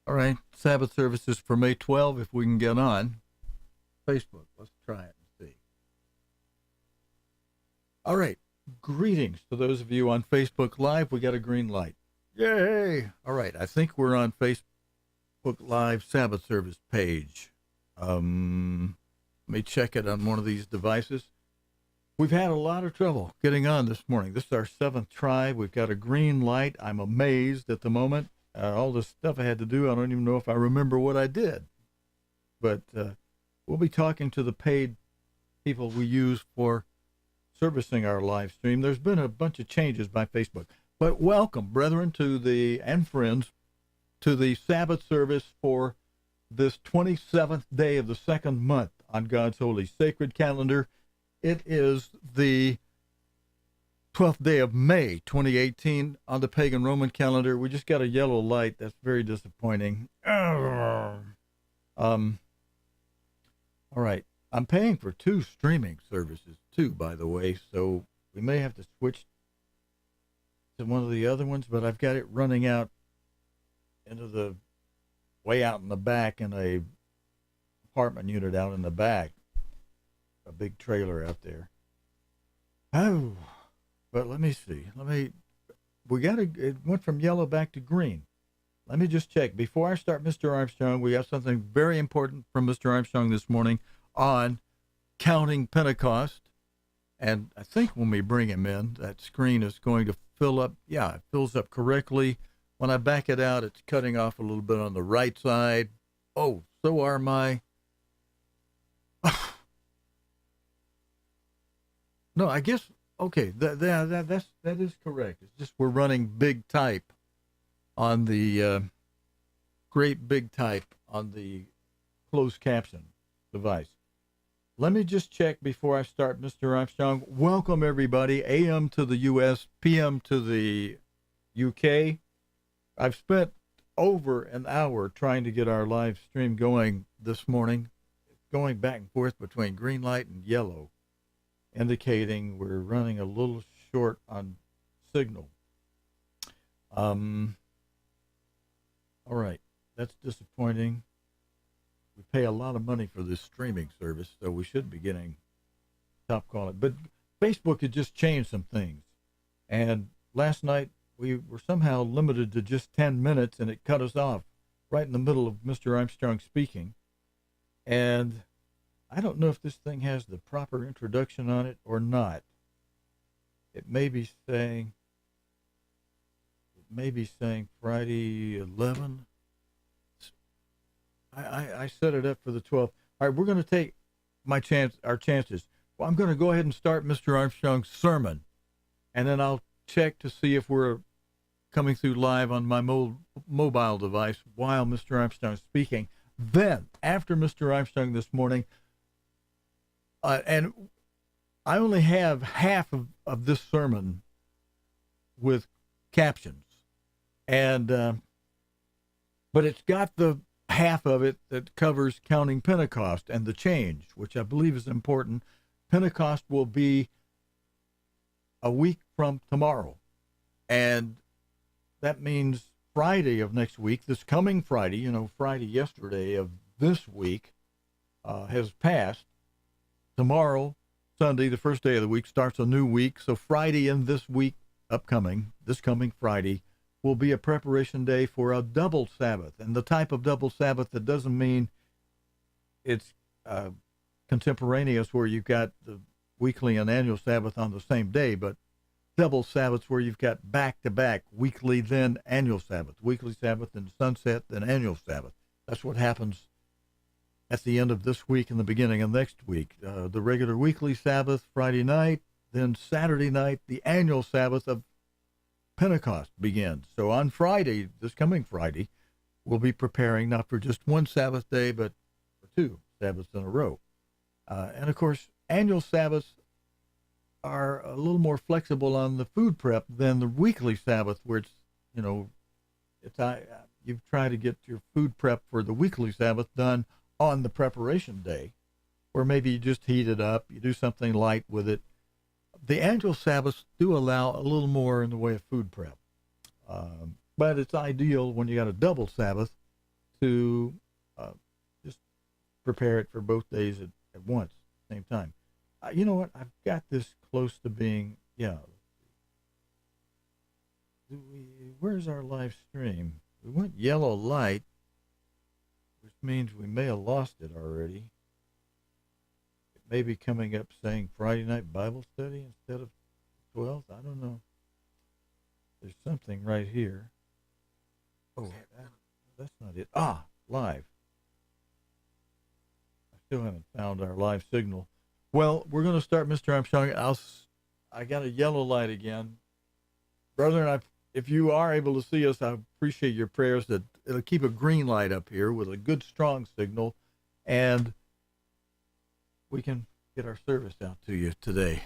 All right, Sabbath services for May 12, if we can get on Facebook. Let's try it and see. All right, greetings to those of you on Facebook Live. We got a green light. Yay! All right, I think we're on Facebook Live Sabbath service page. Let me check it on one of these devices. We've had a lot of trouble getting on this morning. This is our seventh try. We've got a green light. I'm amazed at the moment. All the stuff I had to do, I don't even know if I remember what I did. But we'll be talking to the paid people we use for servicing our live stream. There's been a bunch of changes by Facebook. But welcome, brethren, and friends, to the Sabbath service for this 27th day of the second month on God's holy sacred calendar. It is the 12th day of May 2018 on the pagan Roman calendar. We just got a yellow light. That's very disappointing. All right. I'm paying for two streaming services too, by the way, so we may have to switch to one of the other ones, but I've got it running out into the way out in the back in a apartment unit out in the back. A big trailer out there. Oh, but let me see. It went from yellow back to green. Let me just check. Before I start Mr. Armstrong, we have something very important from Mr. Armstrong this morning on Counting Pentecost. And I think when we bring him in, that screen is going to fill up. Yeah, it fills up correctly. When I back it out, it's cutting off a little bit on the right side. Oh, so are my... No, I guess, okay, that is correct. It's just we're running big type on the, great big type on the closed caption device. Let me just check before I start, Mr. Armstrong. Welcome, everybody, AM to the U.S., PM to the UK. I've spent over an hour trying to get our live stream going this morning, going back and forth between green light and yellow, indicating we're running a little short on signal. All right, that's disappointing. We pay a lot of money for this streaming service, so we should be getting top quality. But Facebook had just changed some things. And last night we were somehow limited to just 10 minutes, and it cut us off right in the middle of Mr. Armstrong speaking. And I don't know if this thing has the proper introduction on it or not. It may be saying Friday 11. I set it up for the 12th. All right, we're going to take our chances. Well, I'm going to go ahead and start Mr. Armstrong's sermon, and then I'll check to see if we're coming through live on my mobile device while Mr. Armstrong's speaking. Then, after Mr. Armstrong this morning, and I only have half of this sermon with captions, and but it's got the half of it that covers Counting Pentecost and the change, which I believe is important. Pentecost will be a week from tomorrow, and that means Friday of next week, this coming Friday, Friday yesterday of this week has passed. Tomorrow, Sunday, the first day of the week, starts a new week. So Friday in this week, this coming Friday, will be a preparation day for a double Sabbath. And the type of double Sabbath that doesn't mean it's contemporaneous where you've got the weekly and annual Sabbath on the same day, but double Sabbaths where you've got back-to-back weekly, then annual Sabbath, weekly Sabbath, then sunset, then annual Sabbath. That's what happens at the end of this week and the beginning of next week. The regular weekly Sabbath, Friday night, then Saturday night, the annual Sabbath of Pentecost begins. So on Friday, this coming Friday, we'll be preparing not for just one Sabbath day, but for two Sabbaths in a row. And of course, annual Sabbaths are a little more flexible on the food prep than the weekly Sabbath, where you try to get your food prep for the weekly Sabbath done on the preparation day, or maybe you just heat it up, you do something light with it. The annual Sabbaths do allow a little more in the way of food prep, but it's ideal when you got a double Sabbath to just prepare it for both days at once, at the same time. You know what? I've got this close to being, yeah. Where's our live stream? We went yellow light, which means we may have lost it already. It may be coming up saying Friday night Bible study instead of 12th. I don't know. There's something right here. Oh, that's not it. Live. I still haven't found our live signal. Well, we're going to start, Mr. Armstrong. I got a yellow light again. Brethren, if you are able to see us, I appreciate your prayers that it'll keep a green light up here with a good, strong signal, and we can get our service out to you today.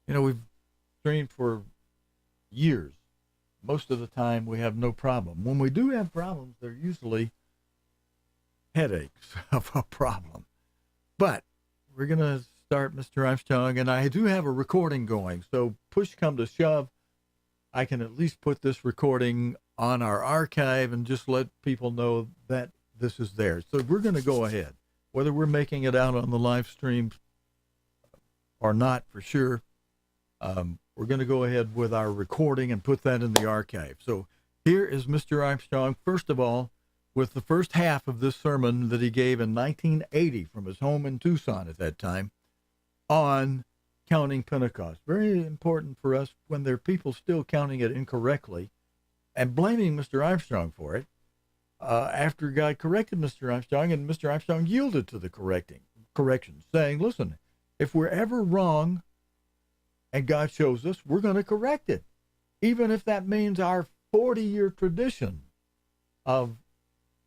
You know, we've streamed for years. Most of the time, we have no problem. When we do have problems, they're usually headaches of a problem. But we're going to start, Mr. Armstrong, and I do have a recording going. So push come to shove, I can at least put this recording on our archive and just let people know that this is there. So we're going to go ahead, whether we're making it out on the live stream or not, for sure. We're going to go ahead with our recording and put that in the archive. So here is Mr. Armstrong, first of all, with the first half of this sermon that he gave in 1980 from his home in Tucson at that time on counting Pentecost. Very important for us when there are people still counting it incorrectly and blaming Mr. Armstrong for it. After God corrected Mr. Armstrong, and Mr. Armstrong yielded to the correction, saying, listen, if we're ever wrong and God shows us, we're going to correct it, even if that means our 40-year tradition of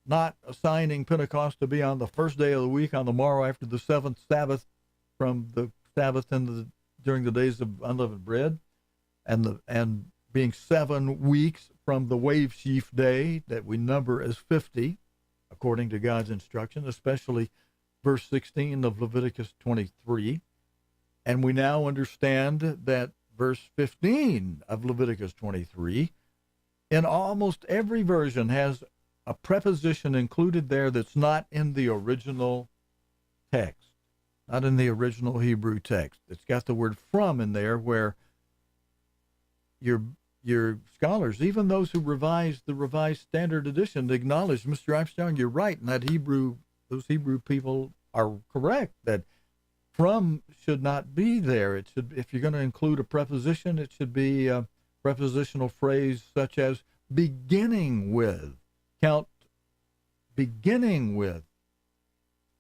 not assigning Pentecost to be on the first day of the week on the morrow after the seventh Sabbath from the Sabbath during the days of unleavened bread, and being 7 weeks from the wave sheaf day that we number as 50, according to God's instruction, especially verse 16 of Leviticus 23. And we now understand that verse 15 of Leviticus 23, in almost every version, has a preposition included there that's not in the original text, not in the original Hebrew text. It's got the word from in there, where your scholars, even those who revised the Revised Standard Edition, acknowledge, Mr. Armstrong, you're right, and that those Hebrew people are correct, that from should not be there. It should, if you're going to include a preposition, it should be a prepositional phrase such as beginning with. Count beginning with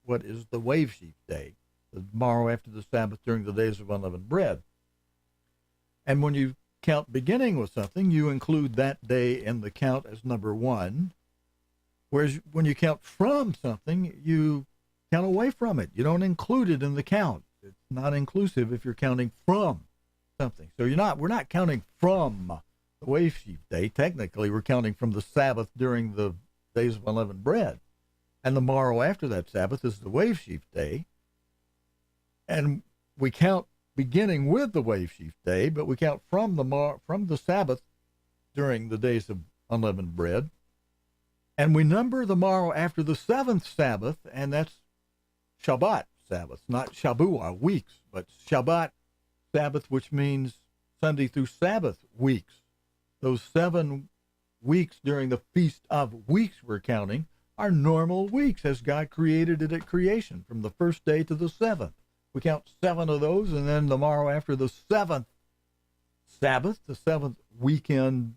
what is the wave sheaf day, the morrow after the Sabbath during the days of unleavened bread. And when you count beginning with something, you include that day in the count as number one. Whereas when you count from something, you count away from it. You don't include it in the count. It's not inclusive if you're counting from something. So we're not counting from the wave sheaf day. Technically, we're counting from the Sabbath during the days of unleavened bread. And the morrow after that Sabbath is the wave sheaf day. And we count beginning with the wave sheaf day, but we count from the Sabbath during the days of unleavened bread. And we number the morrow after the seventh Sabbath, and that's Shabbat Sabbath, not Shabuah, weeks, but Shabbat Sabbath, which means Sunday through Sabbath weeks. Those 7 weeks during the Feast of Weeks we're counting are normal weeks as God created it at creation, from the first day to the 7th. We count 7 of those, and then the morrow after the 7th Sabbath, the 7th weekend,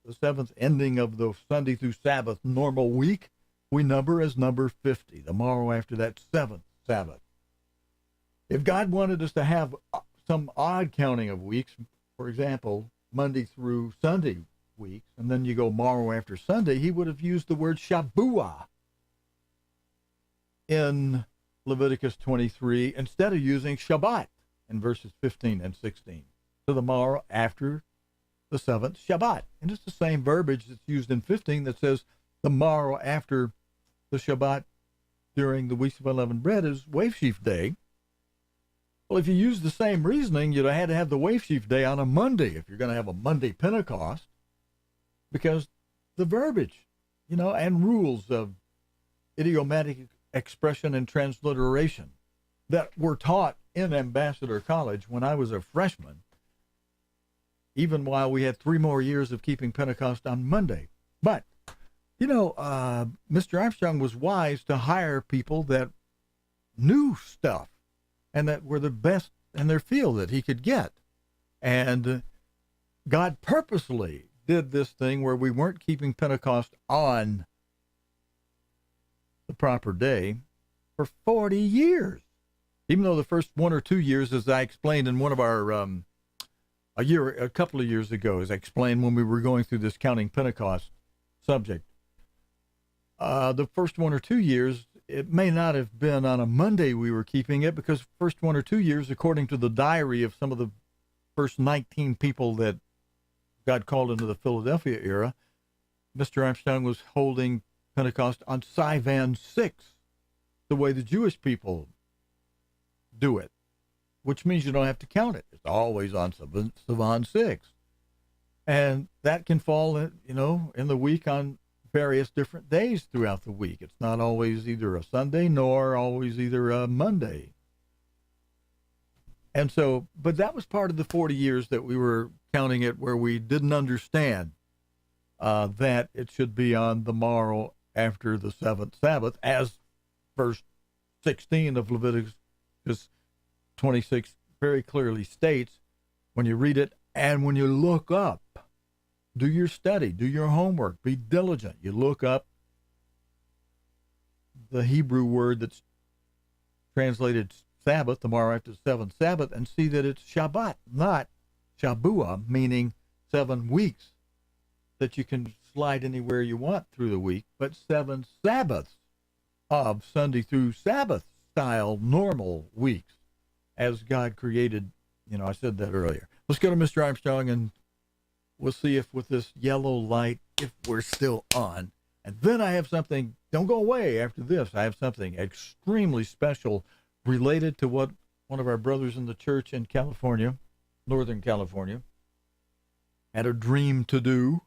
the 7th ending of the Sunday through Sabbath normal week, we number as number 50, the morrow after that 7th Sabbath. If God wanted us to have some odd counting of weeks, for example, Monday through Sunday weeks, and then you go morrow after Sunday, he would have used the word Shabuah in Leviticus 23 instead of using Shabbat in verses 15 and 16. So the morrow after the 7th Shabbat. And it's the same verbiage that's used in 15 that says the morrow after the Shabbat during the weeks of unleavened bread is wave sheaf day. Well, if you use the same reasoning, you'd have had to have the wave sheaf day on a Monday if you're going to have a Monday Pentecost, because the verbiage and rules of idiomatic expression and transliteration that were taught in Ambassador College when I was a freshman, even while we had 3 more years of keeping Pentecost on Monday. But, Mr. Armstrong was wise to hire people that knew stuff and that were the best in their field that he could get. And God purposely did this thing where we weren't keeping Pentecost on the proper day for 40 years. Even though the first 1 or 2 years, as I explained in one of our, a couple of years ago, as I explained when we were going through this Counting Pentecost subject, the first 1 or 2 years, it may not have been on a Monday we were keeping it, because first 1 or 2 years, according to the diary of some of the first 19 people that God called into the Philadelphia era, Mr. Armstrong was holding Pentecost on Sivan 6, the way the Jewish people do it, which means you don't have to count it. It's always on Sivan 6. And that can fall, in the week on various different days throughout the week. It's not always either a Sunday nor always either a Monday. And so, but that was part of the 40 years that we were counting it, where we didn't understand that it should be on the morrow after the 7th Sabbath, as verse 16 of Leviticus 26 very clearly states when you read it and when you look up. Do your study, do your homework, be diligent. You look up the Hebrew word that's translated Sabbath, tomorrow after the 7th Sabbath, and see that it's Shabbat, not Shabua, meaning 7 weeks, that you can slide anywhere you want through the week, but 7 Sabbaths of Sunday through Sabbath style normal weeks as God created. I said that earlier. Let's go to Mr. Armstrong and we'll see if with this yellow light, if we're still on. And then I have something, don't go away after this. I have something extremely special related to what one of our brothers in the church in California, Northern California, had a dream to do.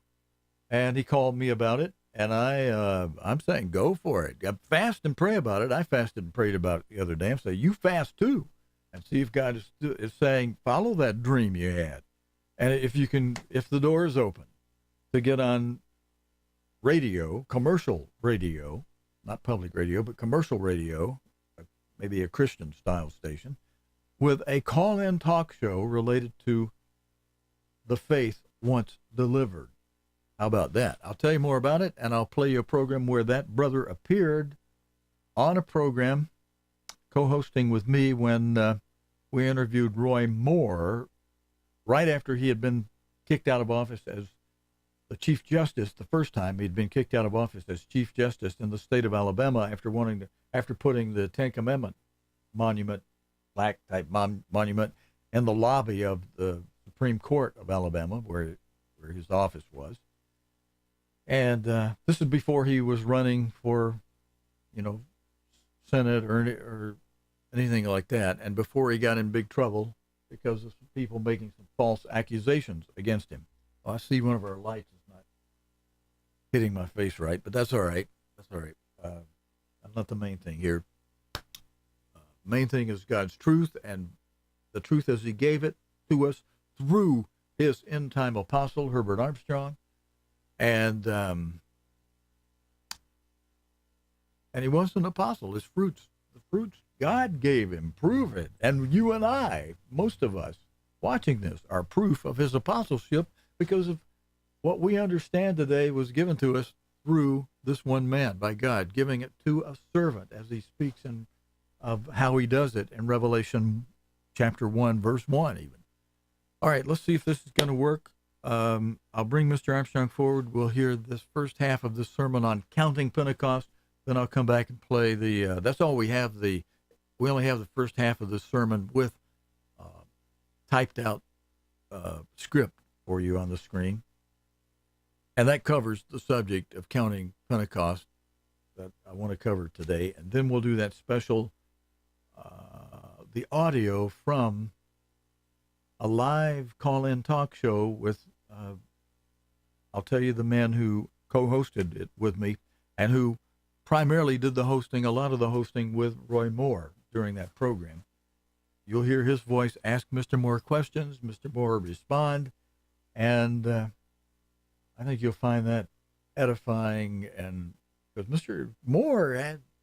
And he called me about it. And I'm saying, go for it. Fast and pray about it. I fasted and prayed about it the other day. I'm saying, you fast too. And see if God is saying, follow that dream you had. And if the door is open to get on radio, commercial radio, not public radio, but commercial radio, maybe a Christian style station, with a call-in talk show related to the faith once delivered. How about that? I'll tell you more about it, and I'll play you a program where that brother appeared on a program co-hosting with me when we interviewed Roy Moore right after he had been kicked out of office as the Chief Justice. The first time he'd been kicked out of office as Chief Justice in the state of Alabama after putting the Ten Commandment monument, plaque type monument, in the lobby of the Supreme Court of Alabama, where his office was. And this is before he was running for, Senate or anything like that, and before he got in big trouble because of some people making some false accusations against him. I see one of our lights is not hitting my face right, but that's all right. That's all right. That's not the main thing here. Main thing is God's truth, and the truth as he gave it to us through his end-time apostle, Herbert Armstrong. And he was an apostle. The fruits God gave him, prove it. And you and I, most of us watching this, are proof of his apostleship because of what we understand today was given to us through this one man by God, giving it to a servant as he speaks of how he does it in Revelation chapter 1, verse 1 even. All right, let's see if this is going to work. I'll bring Mr. Armstrong forward. We'll hear this first half of this sermon on Counting Pentecost. Then I'll come back and play that's all we have. We only have the first half of the sermon with typed out script for you on the screen. And that covers the subject of Counting Pentecost that I want to cover today. And then we'll do that special, the audio from a live call-in talk show with, I'll tell you the man who co-hosted it with me and who primarily did the hosting, a lot of the hosting with Roy Moore during that program. You'll hear his voice ask Mr. Moore questions, Mr. Moore respond, and I think you'll find that edifying, and because Mr. Moore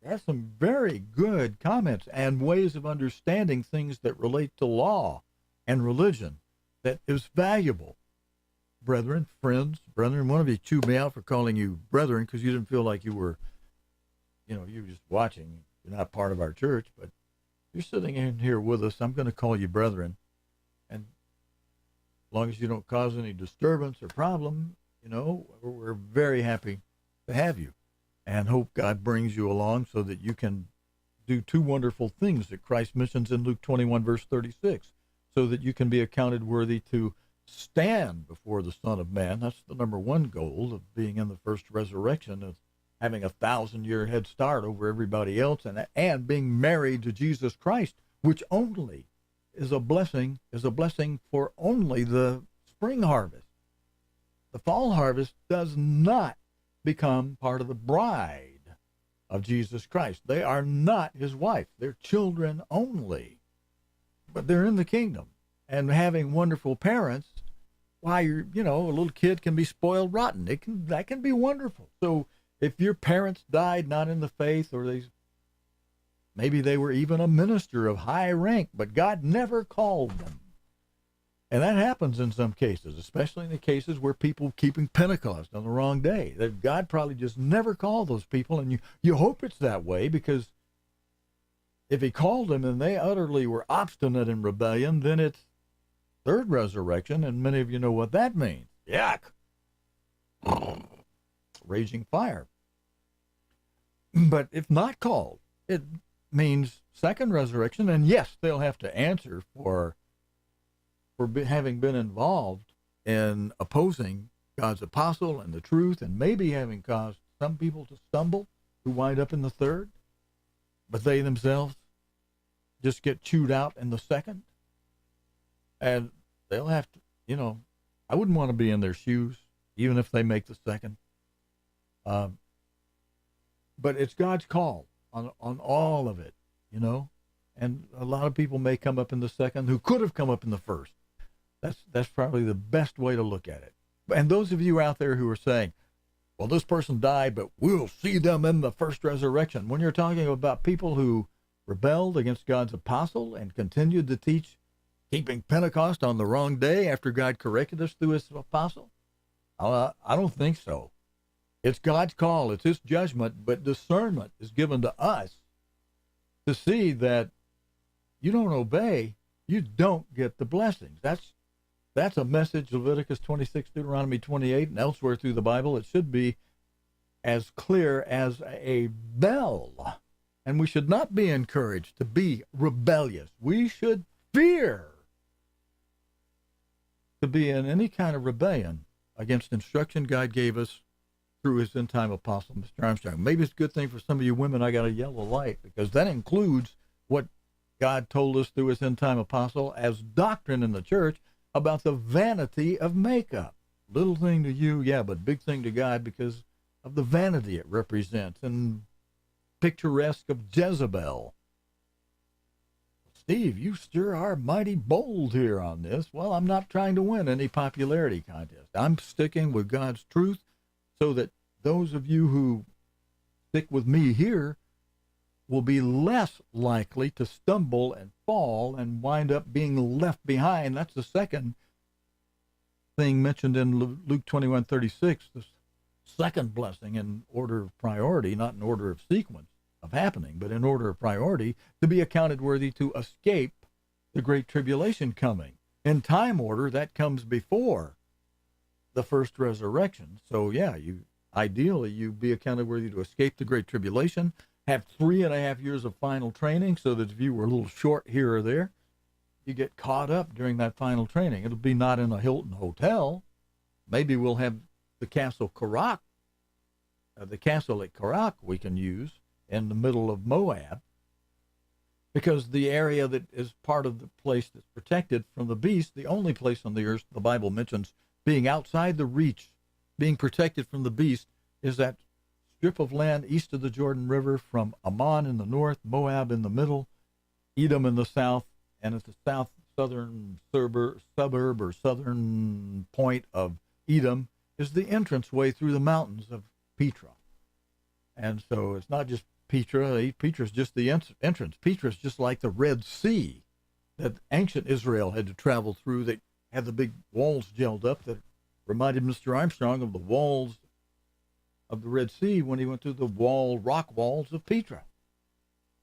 has some very good comments and ways of understanding things that relate to law and religion that is valuable. Brethren, friends, brethren, one of you chewed me out for calling you brethren because you didn't feel like you were, you were just watching. You're not part of our church, but you're sitting in here with us. I'm going to call you brethren. And as long as you don't cause any disturbance or problem, we're very happy to have you and hope God brings you along so that you can do two wonderful things that Christ mentions in Luke 21, verse 36, so that you can be accounted worthy to stand before the Son of Man. That's the number one goal of being in the first resurrection, of having 1,000-year head start over everybody else, and being married to Jesus Christ, which only is a blessing for only the spring harvest. The fall harvest does not become part of the bride of Jesus Christ. They are not his wife. They're children only, but they're in the kingdom. And having wonderful parents, why, a little kid can be spoiled rotten. That can be wonderful. So if your parents died not in the faith, or maybe they were even a minister of high rank, but God never called them. And that happens in some cases, especially in the cases where people keeping Pentecost on the wrong day. That God probably just never called those people, and you hope it's that way, because if he called them and they utterly were obstinate in rebellion, then it's third resurrection, and many of you know what that means. Yuck. Raging fire. But if not called, it means second resurrection, and yes, they'll have to answer for having been involved in opposing God's apostle and the truth, and maybe having caused some people to stumble who wind up in the third, but they themselves just get chewed out in the second. And they'll have to, I wouldn't want to be in their shoes, even if they make the second. But it's God's call on all of it, and a lot of people may come up in the second who could have come up in the first. That's probably the best way to look at it. And those of you out there who are saying, well, this person died, but we'll see them in the first resurrection. When you're talking about people who rebelled against God's apostle and continued to teach keeping Pentecost on the wrong day after God corrected us through his apostle, I don't think so. It's God's call. It's his judgment, but discernment is given to us to see that you don't obey, you don't get the blessings. That's a message, Leviticus 26, Deuteronomy 28, and elsewhere through the Bible. It should be as clear as a bell. And we should not be encouraged to be rebellious. We should fear to be in any kind of rebellion against instruction God gave us through his end-time apostle, Mr. Armstrong. Maybe it's a good thing for some of you women I got a yellow light, because that includes what God told us through his end-time apostle as doctrine in the church about the vanity of makeup. Little thing to you, yeah, but big thing to God because of the vanity it represents, and picturesque of Jezebel. Steve, you sure are mighty bold here on this. Well, I'm not trying to win any popularity contest. I'm sticking with God's truth so that those of you who stick with me here will be less likely to stumble and fall and wind up being left behind. That's the second thing mentioned in Luke 21:36, the second blessing in order of priority, not in order of sequence of happening, but in order of priority, to be accounted worthy to escape the great tribulation coming. In time order, that comes before the first resurrection. So yeah, ideally you be accounted worthy to escape the great tribulation, have 3.5 years of final training, so that if you were a little short here or there, you get caught up during that final training. It'll be not in a Hilton hotel. Maybe we'll have the castle Karak, the castle at Karak we can use in the middle of Moab, because the area that is part of the place that's protected from the beast, the only place on the earth the Bible mentions being outside the reach, being protected from the beast, is that strip of land east of the Jordan River from Ammon in the north, Moab in the middle, Edom in the south, and at the southern suburb or southern point of Edom is the entranceway through the mountains of Petra. And so it's not just Petra. Petra is just the entrance. Petra is just like the Red Sea that ancient Israel had to travel through. They had the big walls gelled up that reminded Mr. Armstrong of the walls of the Red Sea when he went through the rock walls of Petra.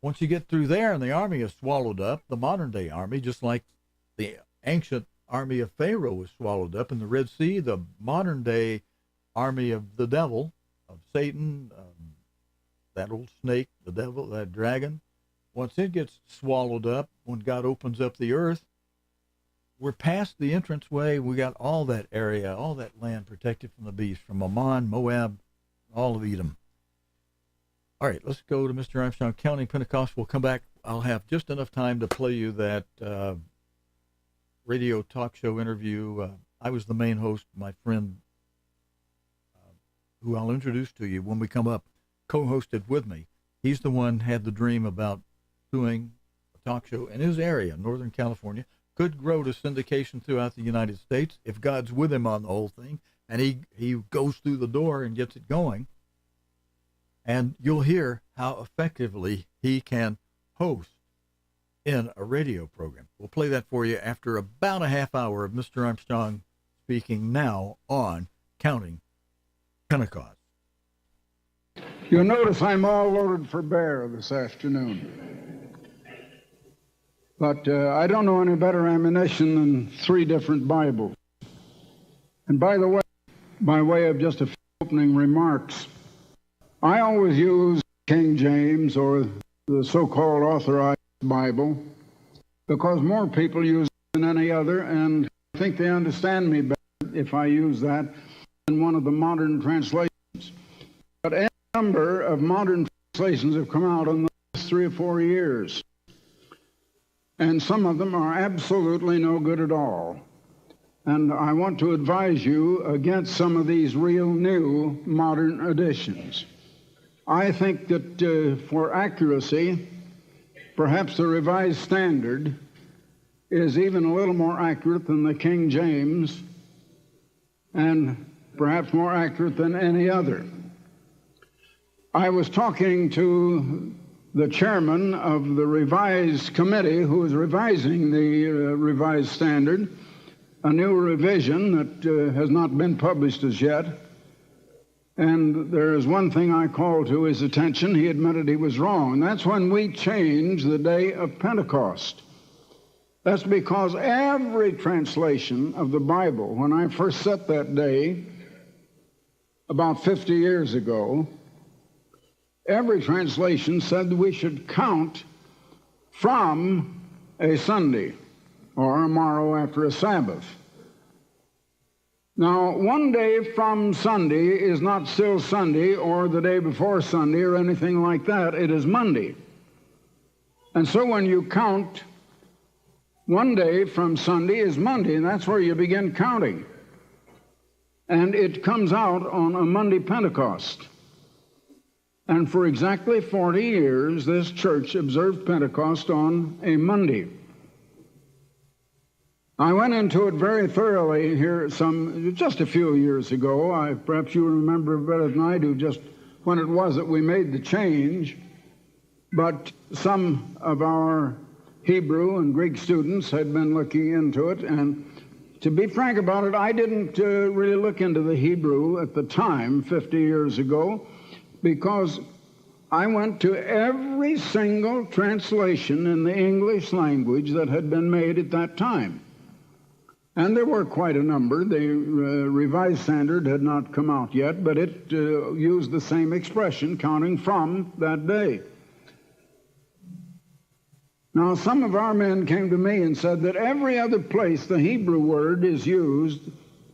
Once you get through there and the army is swallowed up, the modern day army, just like the ancient army of Pharaoh was swallowed up in the Red Sea, the modern day army of the devil, of Satan, that old snake, the devil, that dragon, once it gets swallowed up, when God opens up the earth, we're past the entranceway. We got all that area, all that land protected from the beast, from Ammon, Moab, all of Edom. All right, let's go to Mr. Armstrong, Counting Pentecost. We'll come back. I'll have just enough time to play you that radio talk show interview. I was the main host. My friend, who I'll introduce to you when we come up, co-hosted with me. He's the one had the dream about doing a talk show in his area, Northern California. Could grow to syndication throughout the United States if God's with him on the whole thing, and he goes through the door and gets it going. And you'll hear how effectively he can host in a radio program. We'll play that for you after about a half hour of Mr. Armstrong speaking now on Counting Pentecost. You'll notice I'm all loaded for bear this afternoon. But I don't know any better ammunition than 3 different Bibles. And by the way, by way of just a few opening remarks, I always use King James or the so-called authorized Bible because more people use it than any other, and I think they understand me better if I use that than one of the modern translations. But any number of modern translations have come out in the last 3 or 4 years, and some of them are absolutely no good at all. And I want to advise you against some of these real new modern editions. I think that for accuracy, perhaps the Revised Standard is even a little more accurate than the King James, and perhaps more accurate than any other. I was talking to the chairman of the Revised Committee who is revising the Revised Standard, a new revision that has not been published as yet. And there is one thing I called to his attention. He admitted he was wrong, and that's when we change the day of Pentecost. That's because every translation of the Bible, when I first set that day about 50 years ago, every translation said that we should count from a Sunday or a morrow after a Sabbath. Now, one day from Sunday is not still Sunday or the day before Sunday or anything like that. It is Monday. And so when you count, one day from Sunday is Monday, and that's where you begin counting. And it comes out on a Monday Pentecost. And for exactly 40 years, this church observed Pentecost on a Monday. I went into it very thoroughly here just a few years ago. Perhaps you remember better than I do just when it was that we made the change. But some of our Hebrew and Greek students had been looking into it. And to be frank about it, I didn't really look into the Hebrew at the time, 50 years ago, because I went to every single translation in the English language that had been made at that time. And there were quite a number. The Revised Standard had not come out yet, but it used the same expression, counting from that day. Now, some of our men came to me and said that every other place the Hebrew word is used,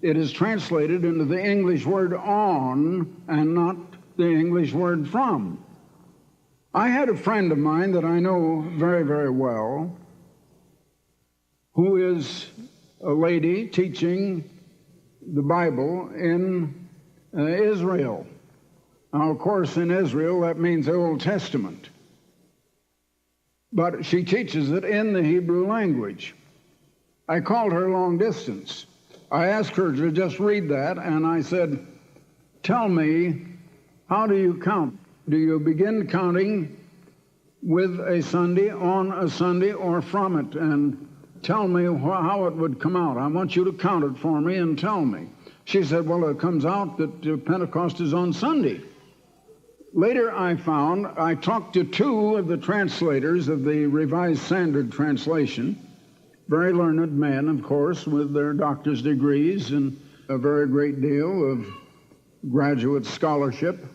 it is translated into the English word on and not the English word from. I had a friend of mine that I know very, very well who is a lady teaching the Bible in Israel. Now, of course, in Israel, that means the Old Testament. But she teaches it in the Hebrew language. I called her long distance. I asked her to just read that, and I said, tell me, how do you count? Do you begin counting with a Sunday, on a Sunday, or from it? And tell me how it would come out. I want you to count it for me and tell me. She said, well, it comes out that Pentecost is on Sunday. Later I talked to two of the translators of the Revised Standard Translation, very learned men, of course, with their doctor's degrees and a very great deal of graduate scholarship.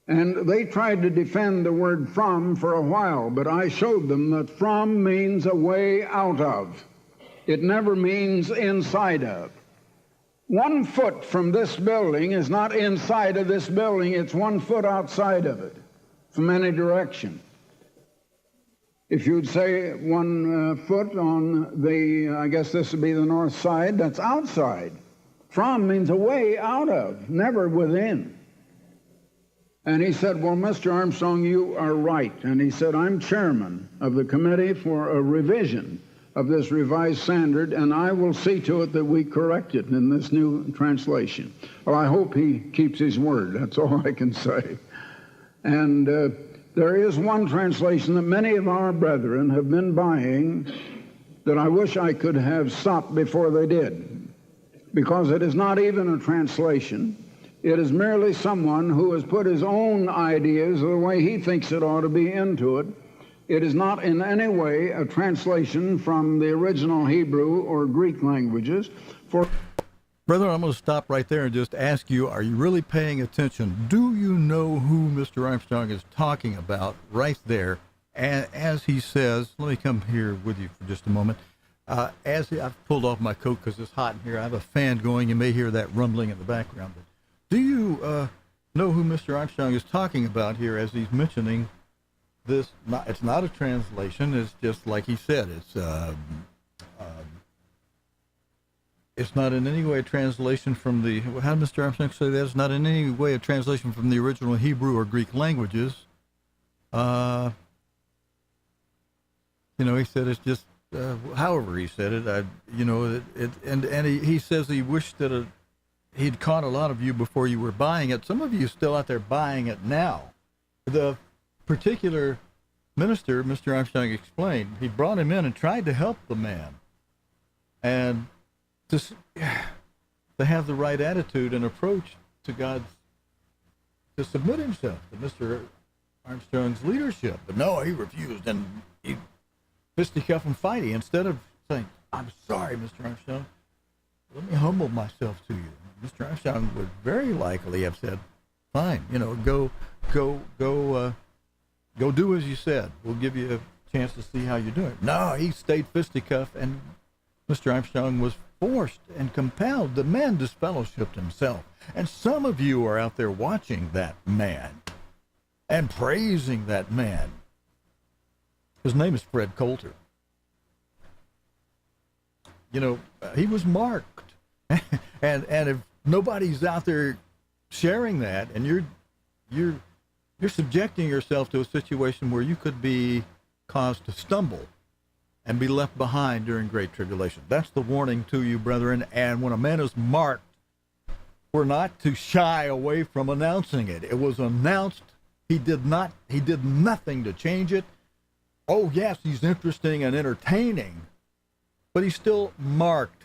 And they tried to defend the word from for a while, but I showed them that from means a way out of. It never means inside of. 1 foot from this building is not inside of this building, it's 1 foot outside of it, from any direction. If you'd say 1 foot on the, I guess this would be the north side, that's outside. From means a way out of, never within. And he said, well, Mr. Armstrong, you are right. And he said, I'm chairman of the committee for a revision of this Revised Standard, and I will see to it that we correct it in this new translation. Well, I hope he keeps his word. That's all I can say. And there is one translation that many of our brethren have been buying that I wish I could have stopped before they did, because it is not even a translation. It is merely someone who has put his own ideas the way he thinks it ought to be into it. It is not in any way a translation from the original Hebrew or Greek languages. Brother, I'm going to stop right there and just ask you, are you really paying attention? Do you know who Mr. Armstrong is talking about right there? And as he says, let me come here with you for just a moment. I've pulled off my coat because it's hot in here. I have a fan going. You may hear that rumbling in the background. But do you know who Mr. Armstrong is talking about here as he's mentioning this? It's not a translation. It's just like he said. It's not in any way a translation from the. How did Mr. Armstrong say that? It's not in any way a translation from the original Hebrew or Greek languages. He said it's just. However he said it, he says he wished that he'd caught a lot of you before you were buying it. Some of you are still out there buying it now. The particular minister, Mr. Armstrong explained, he brought him in and tried to help the man, and to have the right attitude and approach to God, to submit himself to Mr. Armstrong's leadership. But no, he refused, and he fisticuff and fighty. Instead of saying, I'm sorry, Mr. Armstrong, let me humble myself to you, Mr. Armstrong would very likely have said, fine, go do as you said. We'll give you a chance to see how you're doing. No, he stayed fisticuff, and Mr. Armstrong was forced and compelled. The man disfellowshipped himself. And some of you are out there watching that man and praising that man. His name is Fred Coulter. He was marked. and if nobody's out there sharing that, and you're subjecting yourself to a situation where you could be caused to stumble and be left behind during great tribulation. That's the warning to you, brethren. And when a man is marked, we're not to shy away from announcing it. It was announced. He did nothing to change it. Oh, yes, he's interesting and entertaining, but he's still marked.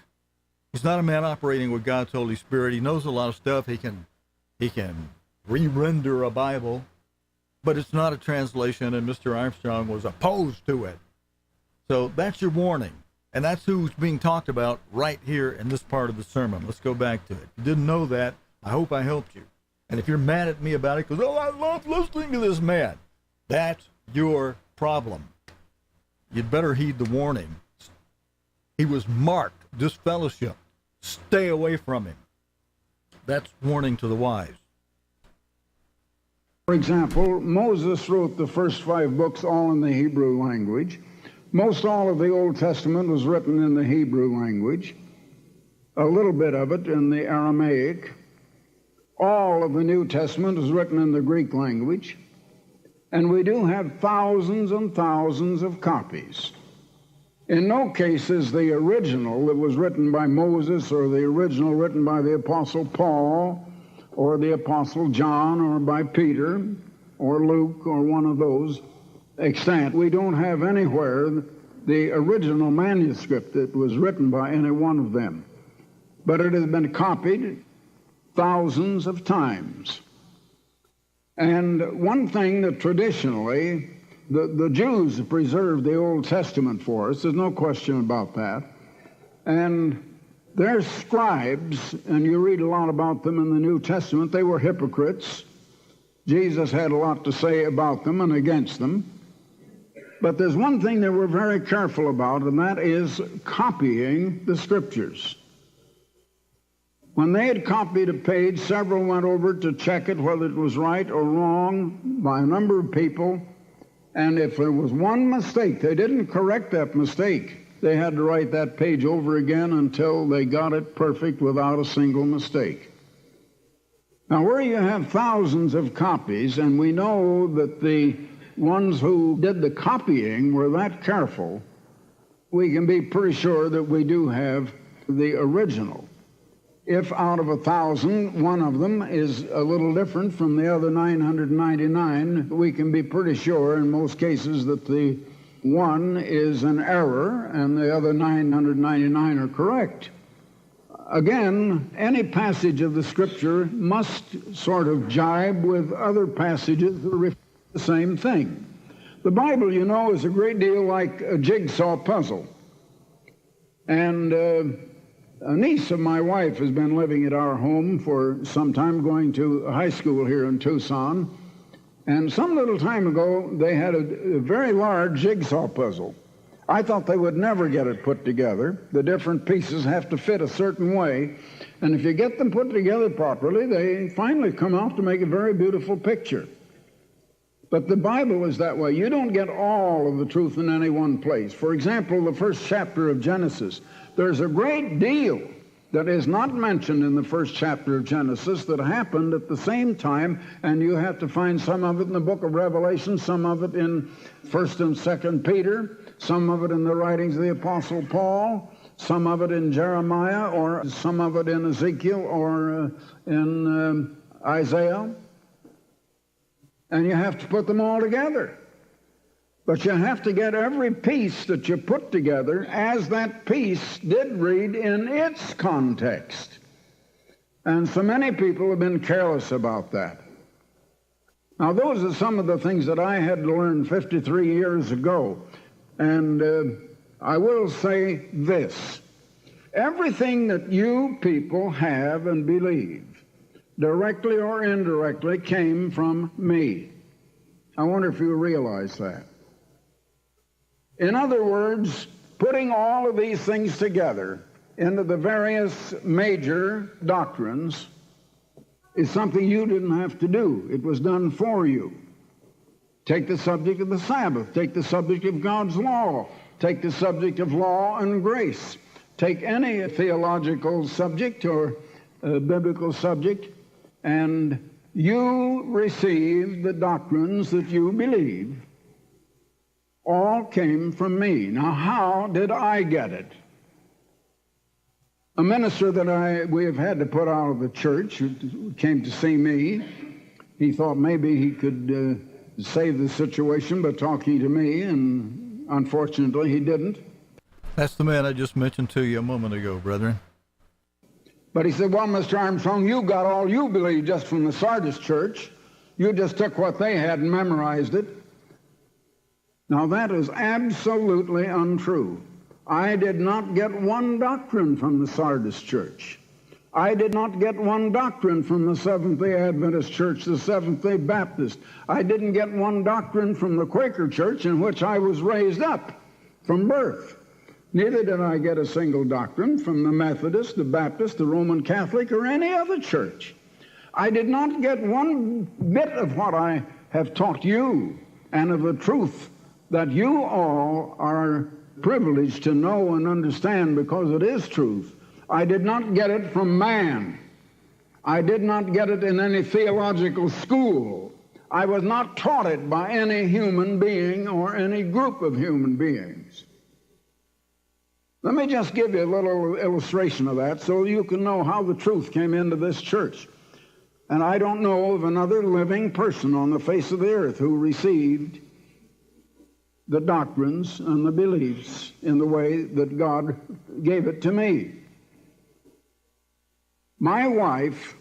He's not a man operating with God's Holy Spirit. He knows a lot of stuff. He can re-render a Bible, but it's not a translation, and Mr. Armstrong was opposed to it. So that's your warning, and that's who's being talked about right here in this part of the sermon. Let's go back to it. If you didn't know that, I hope I helped you. And if you're mad at me about it because, I love listening to this man, that's your problem. You'd better heed the warning. He was marked, disfellowship. Stay away from him. That's warning to the wise. For example, Moses wrote the first 5 books all in the Hebrew language. Most all of the Old Testament was written in the Hebrew language. A little bit of it in the Aramaic. All of the New Testament is written in the Greek language, and we do have thousands and thousands of copies. In no case is the original that was written by Moses or the original written by the Apostle Paul or the Apostle John or by Peter or Luke or one of those extant. We don't have anywhere the original manuscript that was written by any one of them. But it has been copied thousands of times. And one thing that traditionally the Jews preserved the Old Testament for us, there's no question about that. And their scribes, and you read a lot about them in the New Testament, they were hypocrites. Jesus had a lot to say about them and against them. But there's one thing they were very careful about, and that is copying the Scriptures. When they had copied a page, several went over to check it, whether it was right or wrong, by a number of people. And if there was one mistake, they didn't correct that mistake. They had to write that page over again until they got it perfect without a single mistake. Now, where you have thousands of copies, and we know that the ones who did the copying were that careful, we can be pretty sure that we do have the original. If out of 1,000, one of them is a little different from the other 999, we can be pretty sure in most cases that the one is an error and the other 999 are correct. Again, any passage of the Scripture must sort of jibe with other passages that refer to the same thing. The Bible, you know, is a great deal like a jigsaw puzzle. And a niece of my wife has been living at our home for some time, going to high school here in Tucson. And some little time ago, they had a very large jigsaw puzzle. I thought they would never get it put together. The different pieces have to fit a certain way. And if you get them put together properly, they finally come out to make a very beautiful picture. But the Bible is that way. You don't get all of the truth in any one place. For example, the first chapter of Genesis. There's a great deal that is not mentioned in the first chapter of Genesis that happened at the same time, and you have to find some of it in the book of Revelation, some of it in 1st and 2nd Peter, some of it in the writings of the Apostle Paul, some of it in Jeremiah, or some of it in Ezekiel or in Isaiah. And you have to put them all together. But you have to get every piece that you put together as that piece did read in its context. And so many people have been careless about that. Now, those are some of the things that I had to learn 53 years ago. And I will say this. Everything that you people have and believe, directly or indirectly, came from me. I wonder if you realize that. In other words, putting all of these things together into the various major doctrines is something you didn't have to do. It was done for you. Take the subject of the Sabbath. Take the subject of God's law. Take the subject of law and grace. Take any theological subject or biblical subject, and you receive the doctrines that you believe. All came from me. Now, how did I get it? A minister that we have had to put out of the church who came to see me, he thought maybe he could save the situation by talking to me, and unfortunately he didn't. That's the man I just mentioned to you a moment ago, brethren. But he said, well, Mr. Armstrong, you got all you believe just from the Sardis church. You just took what they had and memorized it. Now, that is absolutely untrue. I did not get one doctrine from the Sardis church. I did not get one doctrine from the Seventh-day Adventist church, the Seventh-day Baptist. I didn't get one doctrine from the Quaker church in which I was raised up from birth. Neither did I get a single doctrine from the Methodist, the Baptist, the Roman Catholic, or any other church. I did not get one bit of what I have taught you and of the truth that you all are privileged to know and understand because it is truth. I did not get it from man. I did not get it in any theological school. I was not taught it by any human being or any group of human beings. Let me just give you a little illustration of that so you can know how the truth came into this church. And I don't know of another living person on the face of the earth who received the doctrines and the beliefs in the way that God gave it to me. My wife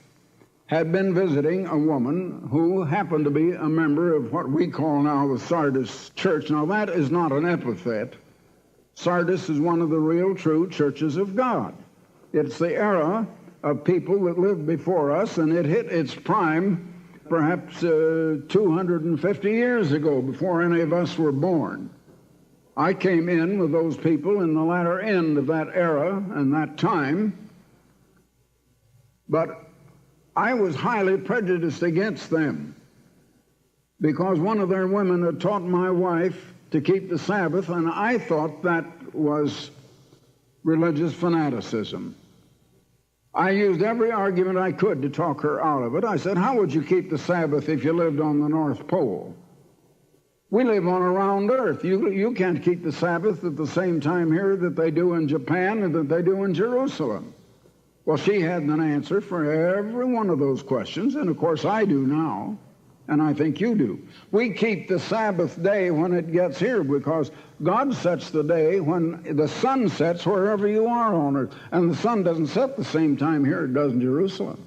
had been visiting a woman who happened to be a member of what we call now the Sardis Church. Now, that is not an epithet. Sardis is one of the real true churches of God. It's the era of people that lived before us, and it hit its prime perhaps 250 years ago, before any of us were born. I came in with those people in the latter end of that era and that time, but I was highly prejudiced against them because one of their women had taught my wife to keep the Sabbath, and I thought that was religious fanaticism. I used every argument I could to talk her out of it. I said, how would you keep the Sabbath if you lived on the North Pole? We live on a round earth. You can't keep the Sabbath at the same time here that they do in Japan and that they do in Jerusalem. Well, she had an answer for every one of those questions, and of course I do now, and I think you do. We keep the Sabbath day when it gets here because God sets the day when the sun sets wherever you are on earth, and the sun doesn't set the same time here it does in Jerusalem.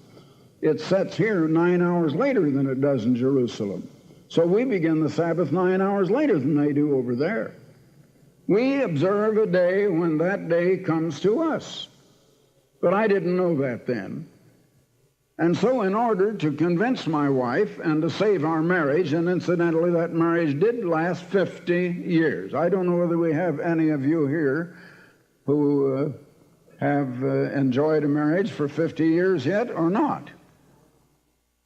It sets here 9 hours later than it does in Jerusalem. So we begin the Sabbath 9 hours later than they do over there. We observe a day when that day comes to us. But I didn't know that then. And so in order to convince my wife and to save our marriage, and incidentally that marriage did last 50 years. I don't know whether we have any of you here who have enjoyed a marriage for 50 years yet or not.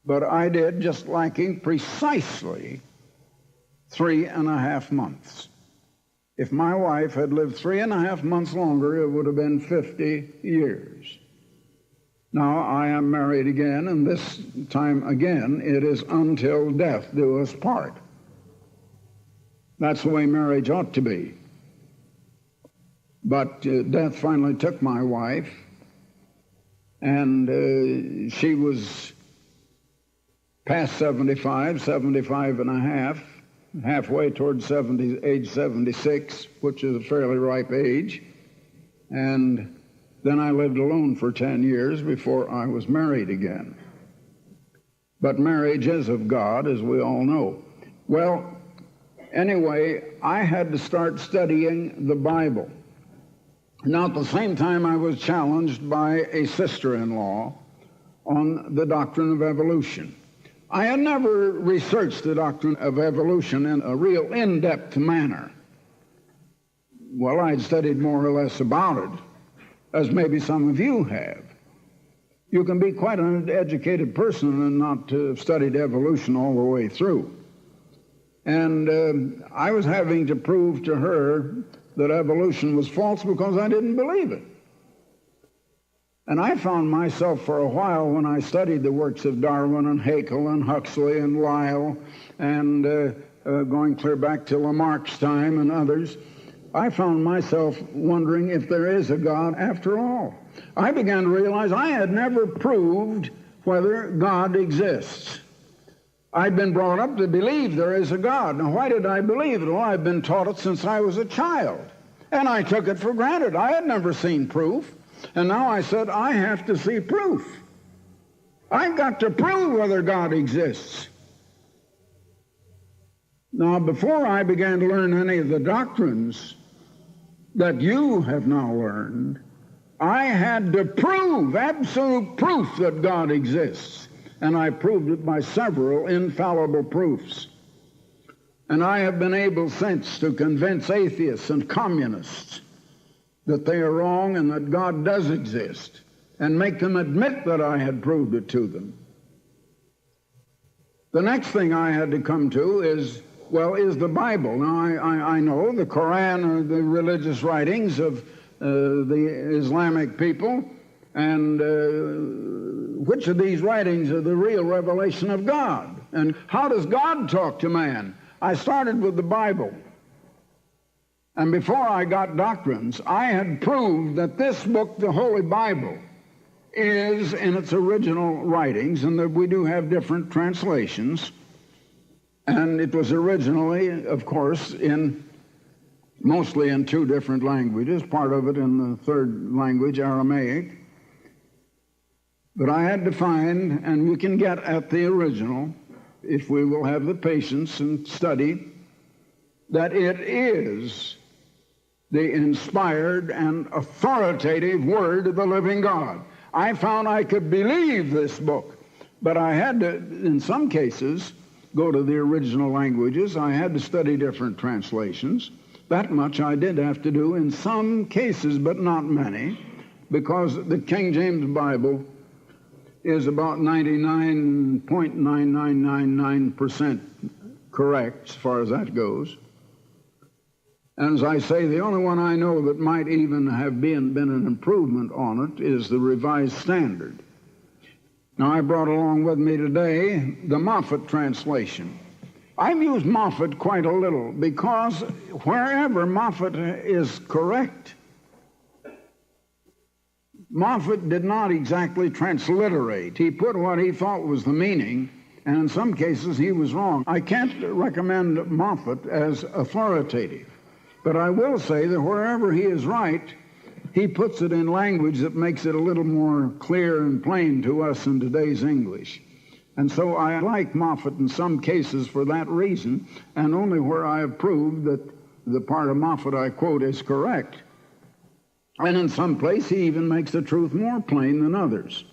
But I did, just lacking precisely 3.5 months. If my wife had lived 3.5 months longer, it would have been 50 years. Now I am married again, and this time again, it is until death do us part. That's the way marriage ought to be. But death finally took my wife, and she was past 75 and a half, halfway towards age 76, which is a fairly ripe age. And then I lived alone for 10 years before I was married again. But marriage is of God, as we all know. Well, anyway, I had to start studying the Bible. Now, at the same time, I was challenged by a sister-in-law on the doctrine of evolution. I had never researched the doctrine of evolution in a real in-depth manner. Well, I'd studied more or less about it, as maybe some of you have. You can be quite an educated person and not have studied evolution all the way through. And I was having to prove to her that evolution was false because I didn't believe it. And I found myself for a while, when I studied the works of Darwin and Haeckel and Huxley and Lyell and going clear back to Lamarck's time and others, I found myself wondering if there is a God after all. I began to realize I had never proved whether God exists. I'd been brought up to believe there is a God. Now, why did I believe it? Well, I've been taught it since I was a child, and I took it for granted. I had never seen proof. And now I said, I have to see proof. I've got to prove whether God exists. Now, before I began to learn any of the doctrines that you have now learned, I had to prove, absolute proof, that God exists. And I proved it by several infallible proofs. And I have been able since to convince atheists and communists that they are wrong and that God does exist, and make them admit that I had proved it to them. The next thing I had to come to is, well, is the Bible. Now, I know the Quran are the religious writings of the Islamic people, and which of these writings are the real revelation of God? And how does God talk to man? I started with the Bible. And before I got doctrines, I had proved that this book, the Holy Bible, is in its original writings, and that we do have different translations. And it was originally, of course, mostly in two different languages, part of it in the third language, Aramaic. But I had to find, and we can get at the original, if we will have the patience and study, that it is the inspired and authoritative Word of the living God. I found I could believe this book, but I had to, in some cases, go to the original languages. I had to study different translations. That much I did have to do in some cases, but not many, because the King James Bible is about 99.9999% correct as far as that goes. And as I say, the only one I know that might even have been an improvement on it is the Revised Standard. Now, I brought along with me today the Moffat translation. I've used Moffat quite a little because wherever Moffat is correct, Moffat did not exactly transliterate. He put what he thought was the meaning, and in some cases he was wrong. I can't recommend Moffat as authoritative. But I will say that wherever he is right, he puts it in language that makes it a little more clear and plain to us in today's English. And so I like Moffat in some cases for that reason, and only where I have proved that the part of Moffat I quote is correct. And in some place he even makes the truth more plain than others.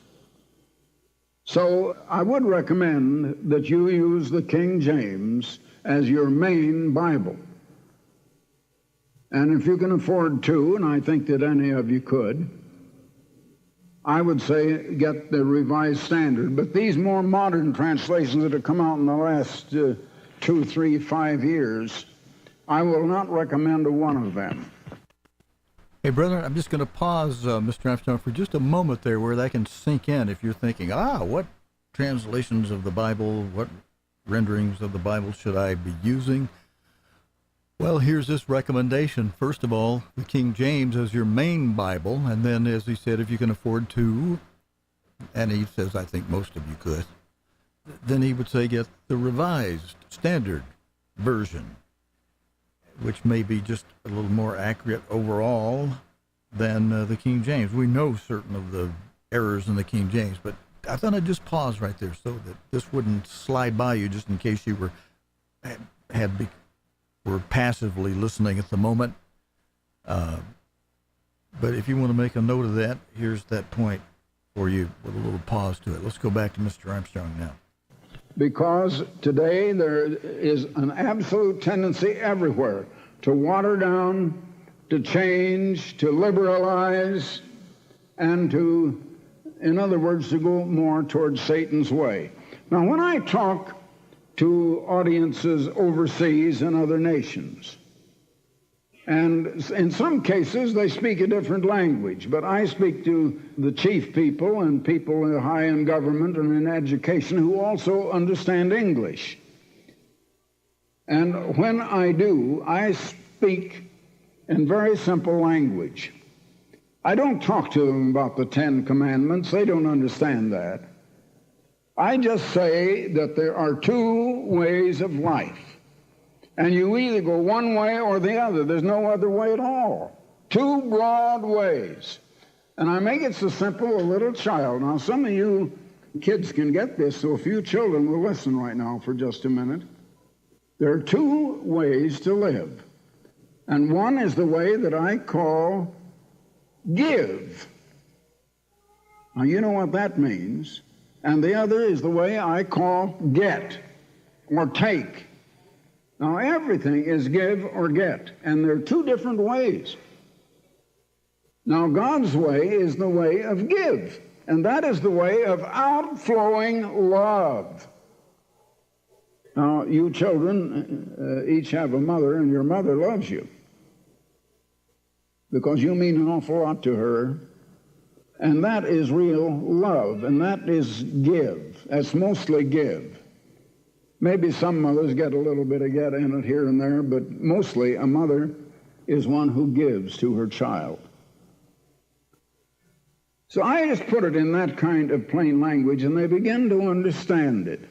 So I would recommend that you use the King James as your main Bible. And if you can afford to, and I think that any of you could, I would say get the Revised Standard. But these more modern translations that have come out in the last 2, 3, 5 years, I will not recommend one of them. Hey, brother, I'm just going to pause, Mr. Armstrong, for just a moment there where that can sink in. If you're thinking, what translations of the Bible, what renderings of the Bible should I be using? Well, here's this recommendation. First of all, the King James as your main Bible, and then, as he said, if you can afford to, and he says, I think most of you could, then he would say get the Revised Standard version, which may be just a little more accurate overall than the King James. We know certain of the errors in the King James, but I thought I'd just pause right there so that this wouldn't slide by you just in case you were passively listening at the moment. But if you want to make a note of that, here's that point for you with a little pause to it. Let's go back to Mr. Armstrong now. Because today there is an absolute tendency everywhere to water down, to change, to liberalize, and to, in other words, to go more towards Satan's way. Now, when I talk to audiences overseas in other nations, and in some cases they speak a different language, but I speak to the chief people and people high in government and in education who also understand English. And when I do, I speak in very simple language. I don't talk to them about the 10 Commandments. They don't understand that. I just say that there are 2 ways of life. And you either go one way or the other. There's no other way at all. 2 broad ways. And I make it so simple a little child. Now, some of you kids can get this, so a few children will listen right now for just a minute. There are 2 ways to live. And one is the way that I call give. Now, you know what that means. And the other is the way I call get or take. Now, everything is give or get, and there are 2 different ways. Now, God's way is the way of give, and that is the way of outflowing love. Now, you children each have a mother, and your mother loves you because you mean an awful lot to her, And that is real love, and that is give. That's mostly give. Maybe some mothers get a little bit of get in it here and there, but mostly a mother is one who gives to her child. So I just put it in that kind of plain language, and they begin to understand it.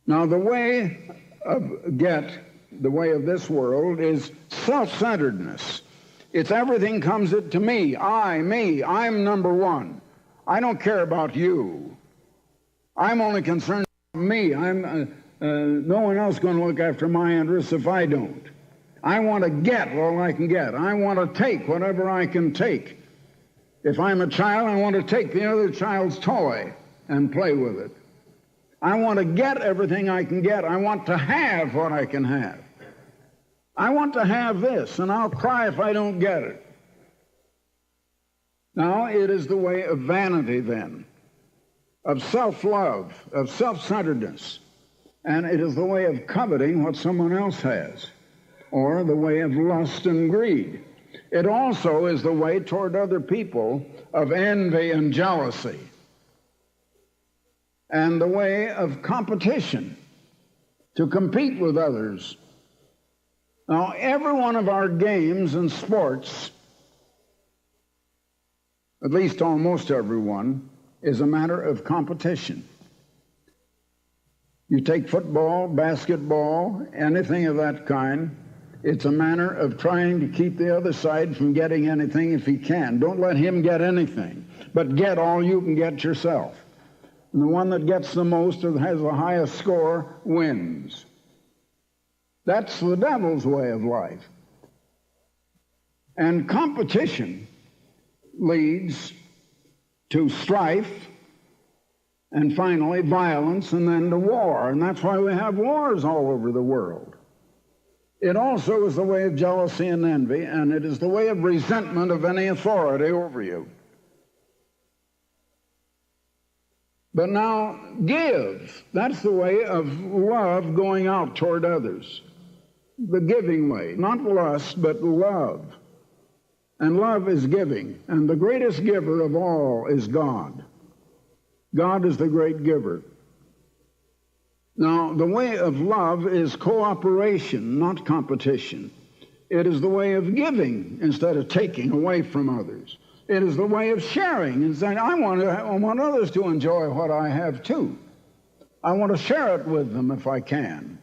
Now, the way of this world is self-centeredness. It's everything comes to me, I'm number one. I don't care about you. I'm only concerned about me. No one else is going to look after my interests if I don't. I want to get all I can get. I want to take whatever I can take. If I'm a child, I want to take the other child's toy and play with it. I want to get everything I can get. I want to have what I can have. I want to have this, and I'll cry if I don't get it. Now, it is the way of vanity, then, of self-love, of self-centeredness, and it is the way of coveting what someone else has, or the way of lust and greed. It also is the way toward other people of envy and jealousy, and the way of competition, to compete with others. Now, every one of our games and sports, at least almost every one, is a matter of competition. You take football, basketball, anything of that kind, it's a matter of trying to keep the other side from getting anything if he can. Don't let him get anything, but get all you can get yourself. And the one that gets the most or has the highest score wins. That's the devil's way of life. And competition leads to strife, and finally violence, and then to war. And that's why we have wars all over the world. It also is the way of jealousy and envy, and it is the way of resentment of any authority over you. But now, give. That's the way of love going out toward others. The giving way. Not lust, but love. And love is giving. And the greatest giver of all is God. God is the great giver. Now, the way of love is cooperation, not competition. It is the way of giving instead of taking away from others. It is the way of sharing and saying, I want others to enjoy what I have too. I want to share it with them if I can.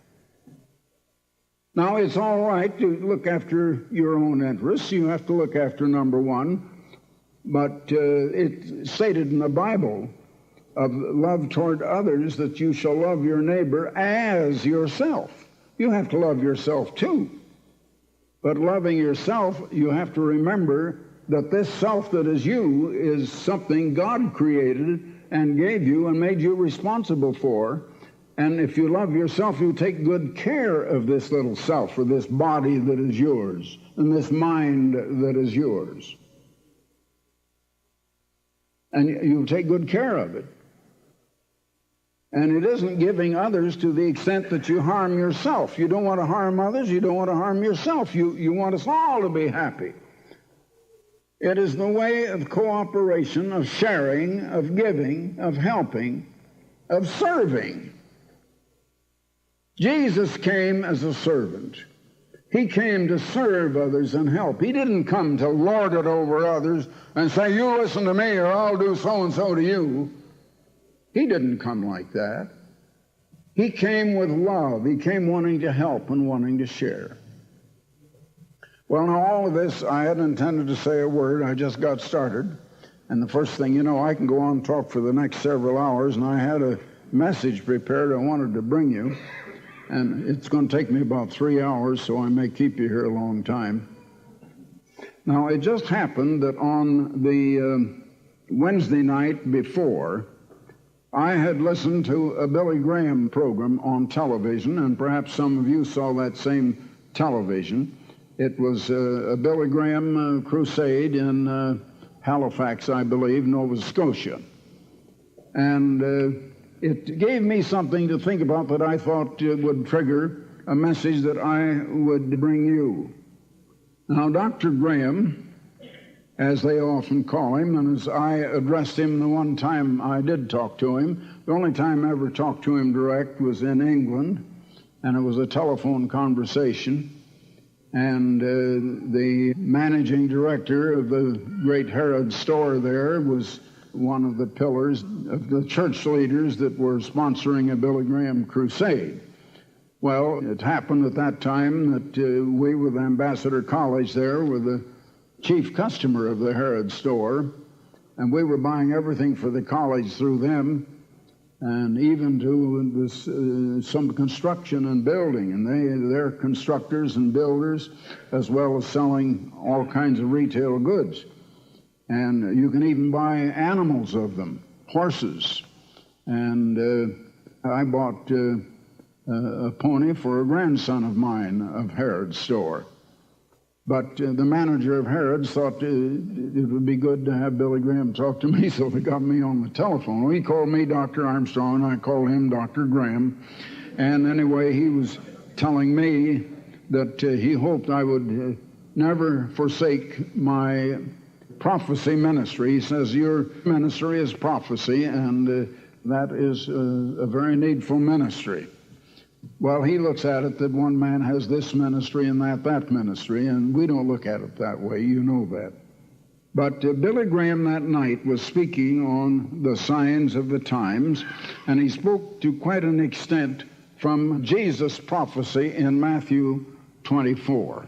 Now, it's all right to look after your own interests. You have to look after number one. But it's stated in the Bible of love toward others that you shall love your neighbor as yourself. You have to love yourself too. But loving yourself, you have to remember that this self that is you is something God created and gave you and made you responsible for. And if you love yourself, you take good care of this little self, or this body that is yours, and this mind that is yours. And you take good care of it. And it isn't giving others to the extent that you harm yourself. You don't want to harm others. You don't want to harm yourself. You want us all to be happy. It is the way of cooperation, of sharing, of giving, of helping, of serving. Jesus came as a servant. He came to serve others and help. He didn't come to lord it over others and say, you listen to me or I'll do so-and-so to you. He didn't come like that. He came with love. He came wanting to help and wanting to share. Well, now all of this, I hadn't intended to say a word. I just got started. And the first thing you know, I can go on and talk for the next several hours, and I had a message prepared I wanted to bring you. And it's going to take me about 3 hours, so I may keep you here a long time. Now, it just happened that on the Wednesday night before, I had listened to a Billy Graham program on television, and perhaps some of you saw that same television. It was a Billy Graham crusade in Halifax, I believe, Nova Scotia. And it gave me something to think about that I thought would trigger a message that I would bring you. Now, Dr. Graham as they often call him. And as I addressed him the one time I did talk to him, the only time I ever talked to him direct was in England, and it was a telephone conversation. And the managing director of the great Herod store there was one of the pillars of the church leaders that were sponsoring a Billy Graham crusade. Well, it happened at that time that we, with Ambassador College there, were the chief customer of the Herod store, and we were buying everything for the college through them, and even to this, some construction and building, and they're constructors and builders, as well as selling all kinds of retail goods. And you can even buy animals of them, horses. And I bought a pony for a grandson of mine of Herod's store. But the manager of Herod's thought it would be good to have Billy Graham talk to me, so they got me on the telephone. Well, he called me Dr. Armstrong, and I called him Dr. Graham. And anyway, he was telling me that he hoped I would never forsake my prophecy ministry. He says, your ministry is prophecy, and that is a very needful ministry. Well, he looks at it that one man has this ministry and that ministry, and we don't look at it that way, you know that. But Billy Graham that night was speaking on the signs of the times, and he spoke to quite an extent from Jesus' prophecy in Matthew 24.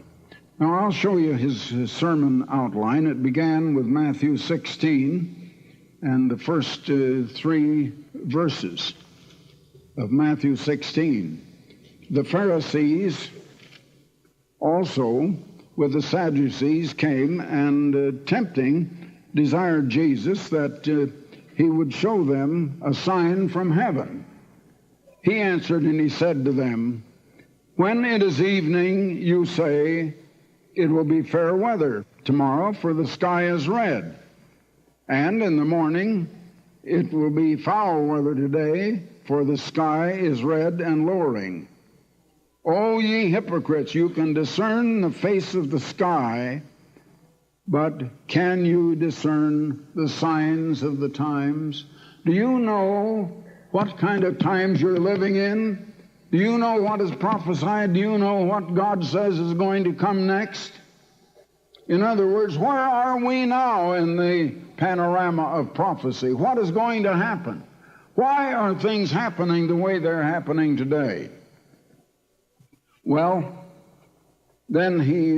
Now, I'll show you his sermon outline. It began with Matthew 16 and the first 3 verses of Matthew 16. The Pharisees also, with the Sadducees, came and tempting, desired Jesus that he would show them a sign from heaven. He answered and he said to them, when it is evening, you say, it will be fair weather tomorrow, for the sky is red. And in the morning, it will be foul weather today, for the sky is red and lowering. O ye hypocrites, you can discern the face of the sky, but can you discern the signs of the times? Do you know what kind of times you're living in? Do you know what is prophesied? Do you know what God says is going to come next? In other words, where are we now in the panorama of prophecy? What is going to happen? Why are things happening the way they're happening today? Well, then he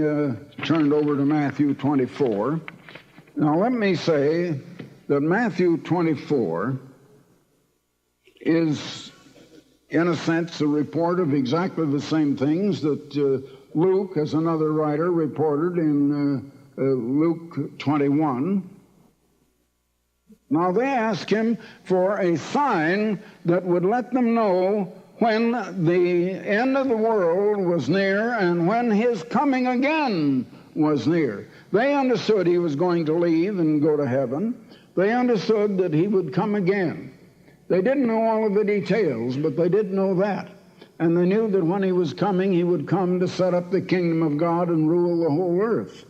turned over to Matthew 24. Now let me say that Matthew 24 is, in a sense, a report of exactly the same things that Luke, as another writer, reported in Luke 21. Now they asked him for a sign that would let them know when the end of the world was near and when his coming again was near. They understood he was going to leave and go to heaven. They understood that he would come again. They didn't know all of the details, but they did know that. And they knew that when he was coming, he would come to set up the kingdom of God and rule the whole earth.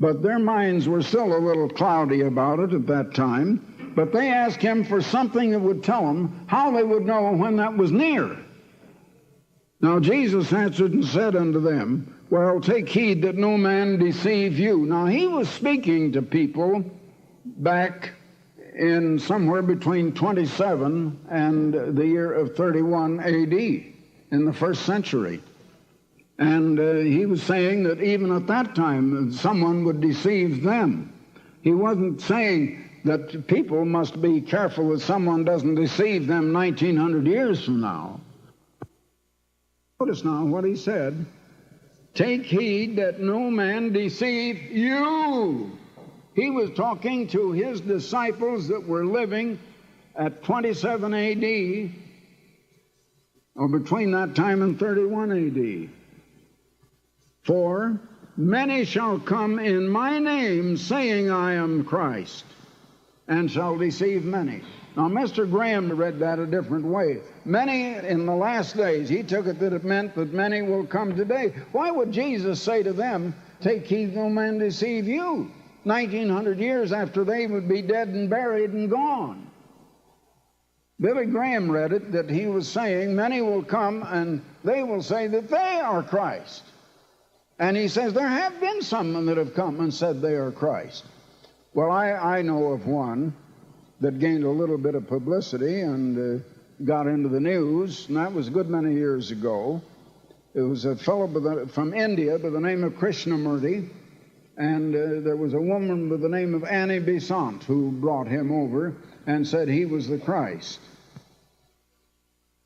But their minds were still a little cloudy about it at that time. But they asked him for something that would tell them how they would know when that was near. Now Jesus answered and said unto them, well, take heed that no man deceive you. Now he was speaking to people back in somewhere between 27 and the year of 31 A.D., in the first century. And he was saying that even at that time, someone would deceive them. He wasn't saying that people must be careful that someone doesn't deceive them 1900 years from now. Notice now what he said. Take heed that no man deceive you. He was talking to his disciples that were living at 27 A.D., or between that time and 31 A.D. For many shall come in my name, saying, I am Christ, and shall deceive many. Now, Mr. Graham read that a different way. Many in the last days. He took it that it meant that many will come today. Why would Jesus say to them, take heed no man deceive you? 1900 years after they would be dead and buried and gone. Billy Graham read it, that he was saying, many will come and they will say that they are Christ. And he says there have been some that have come and said they are Christ. Well, I know of one that gained a little bit of publicity and got into the news, and that was a good many years ago. It was a fellow from India by the name of Krishnamurti, and there was a woman by the name of Annie Besant who brought him over and said he was the Christ.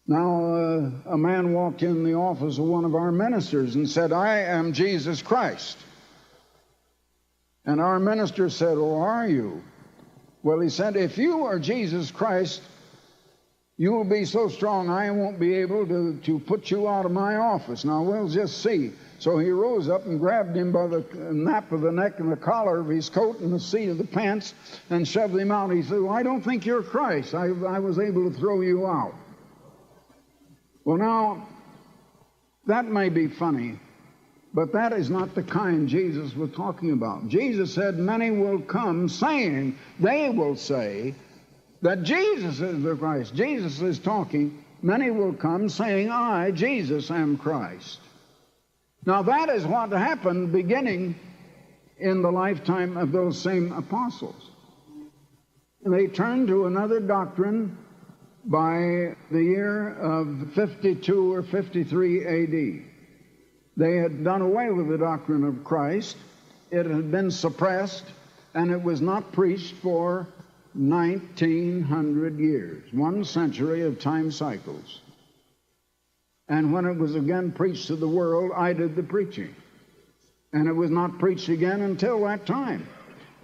Now, a man walked in the office of one of our ministers and said, I am Jesus Christ. And our minister said, oh, are you? Well, he said, if you are Jesus Christ, you will be so strong I won't be able to put you out of my office. Now, we'll just see. So he rose up and grabbed him by the nape of the neck and the collar of his coat and the seat of the pants and shoved him out. He said, well, I don't think you're Christ. I was able to throw you out. Well, now, that may be funny, but that is not the kind Jesus was talking about. Jesus said, many will come saying, they will say, that Jesus is the Christ. Jesus is talking, many will come saying, I, Jesus, am Christ. Now that is what happened beginning in the lifetime of those same apostles. They turned to another doctrine by the year of 52 or 53 A.D. They had done away with the doctrine of Christ. It had been suppressed, and it was not preached for 1900 years, 1 century of time cycles. And when it was again preached to the world, I did the preaching. And it was not preached again until that time.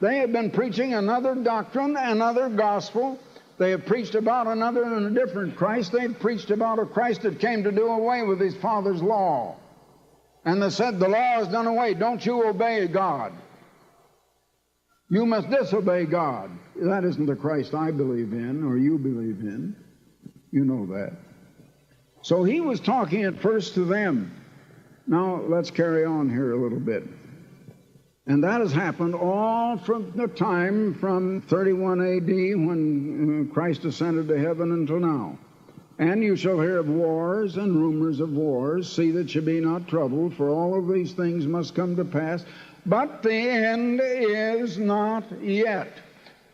They had been preaching another doctrine, another gospel. They have preached about another and a different Christ. They had preached about a Christ that came to do away with his Father's law. And they said, the law is done away. Don't you obey God. You must disobey God. That isn't the Christ I believe in or you believe in. You know that. So he was talking at first to them. Now let's carry on here a little bit. And that has happened all from the time from 31 A.D. when Christ ascended to heaven until now. And you shall hear of wars and rumors of wars. See that you be not troubled, for all of these things must come to pass. But the end is not yet.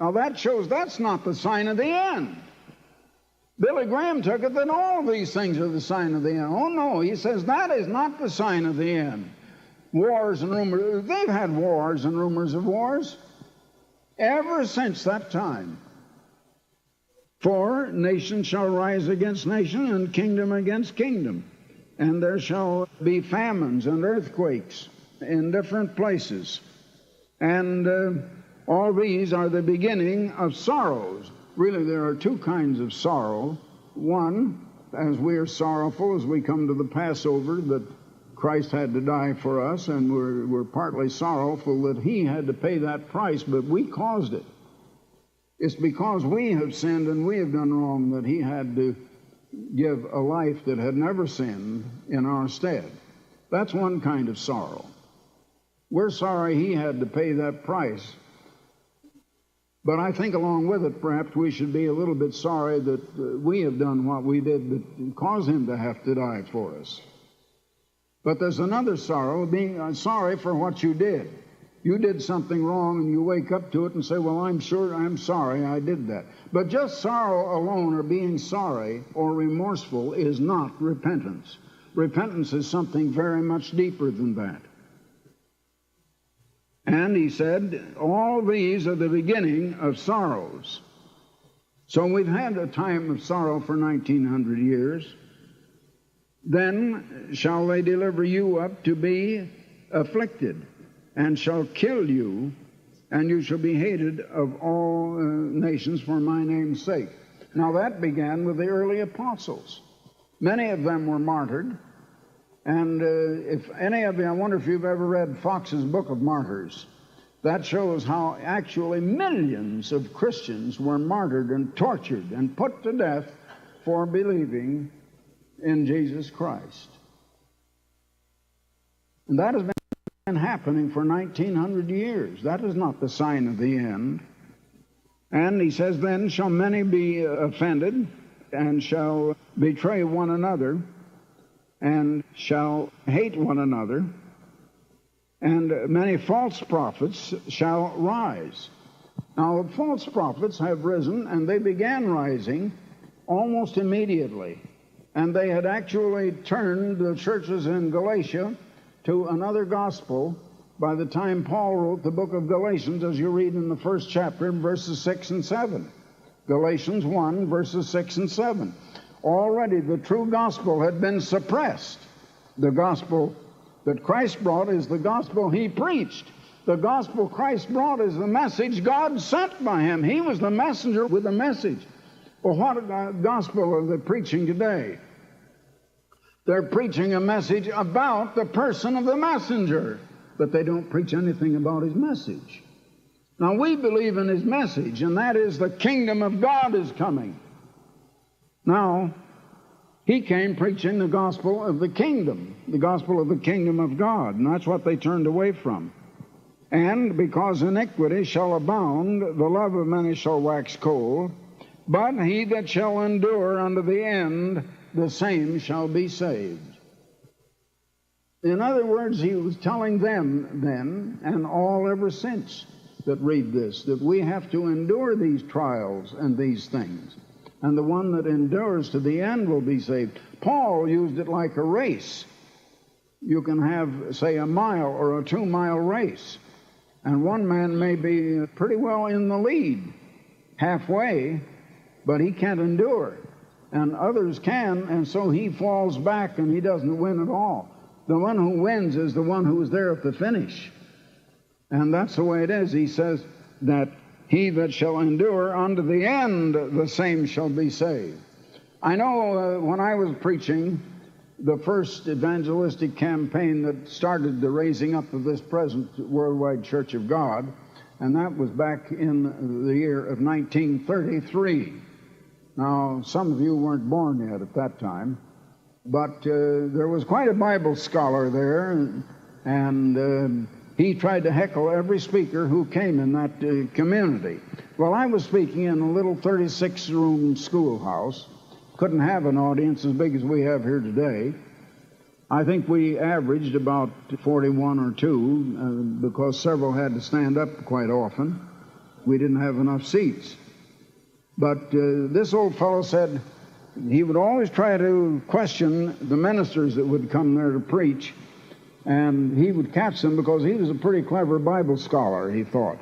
Now that shows that's not the sign of the end. Billy Graham took it that all of these things are the sign of the end. Oh no, he says that is not the sign of the end. Wars and rumors, they've had wars and rumors of wars ever since that time. For nation shall rise against nation and kingdom against kingdom. And there shall be famines and earthquakes in different places. And all these are the beginning of sorrows. Really, there are two kinds of sorrow. One, as we are sorrowful as we come to the Passover that Christ had to die for us, and we're partly sorrowful that he had to pay that price, but we caused it. It's because we have sinned and we have done wrong that he had to give a life that had never sinned in our stead. That's one kind of sorrow. We're sorry he had to pay that price. But I think along with it, perhaps we should be a little bit sorry that we have done what we did that caused him to have to die for us. But there's another sorrow, being sorry for what you did. You did something wrong and you wake up to it and say, well, I'm sorry I did that. But just sorrow alone or being sorry or remorseful is not repentance. Repentance is something very much deeper than that. And he said, all these are the beginning of sorrows. So we've had a time of sorrow for 1900 years. Then shall they deliver you up to be afflicted, and shall kill you, and you shall be hated of all nations for my name's sake. Now that began with the early apostles. Many of them were martyred. And if any of you, I wonder if you've ever read Fox's Book of Martyrs. That shows how actually millions of Christians were martyred and tortured and put to death for believing in Jesus Christ. And that has been been happening for 1900 years. That is not the sign of the end. And he says, then shall many be offended, and shall betray one another, and shall hate one another, and many false prophets shall rise. Now, false prophets have risen, and they began rising almost immediately. And they had actually turned the churches in Galatia to another gospel by the time Paul wrote the book of Galatians, as you read in the first chapter, verses 6 and 7. Galatians 1, verses 6 and 7. Already the true gospel had been suppressed. The gospel that Christ brought is the gospel he preached. The gospel Christ brought is the message God sent by him. He was the messenger with the message. Well, what gospel are they preaching today? They're preaching a message about the person of the messenger, but they don't preach anything about his message. Now, we believe in his message, and that is the kingdom of God is coming. Now, he came preaching the gospel of the kingdom of God, and that's what they turned away from. And because iniquity shall abound, the love of many shall wax cold, but he that shall endure unto the end, the same shall be saved. In other words, he was telling them then, and all ever since that read this, that we have to endure these trials and these things. And the one that endures to the end will be saved. Paul used it like a race. You can have, say, a mile or a 2-mile race. And one man may be pretty well in the lead, halfway, but he can't endure. And others can, and so he falls back and he doesn't win at all. The one who wins is the one who is there at the finish. And that's the way it is. He says that he that shall endure unto the end, the same shall be saved. I know when I was preaching the first evangelistic campaign that started the raising up of this present worldwide Church of God, and that was back in the year of 1933. Now, some of you weren't born yet at that time, but there was quite a Bible scholar there, and he tried to heckle every speaker who came in that community. Well, I was speaking in a little 36-room schoolhouse. Couldn't have an audience as big as we have here today. I think we averaged about 41 or 2 because several had to stand up quite often. We didn't have enough seats. But this old fellow said he would always try to question the ministers that would come there to preach, and he would catch them because he was a pretty clever Bible scholar, he thought.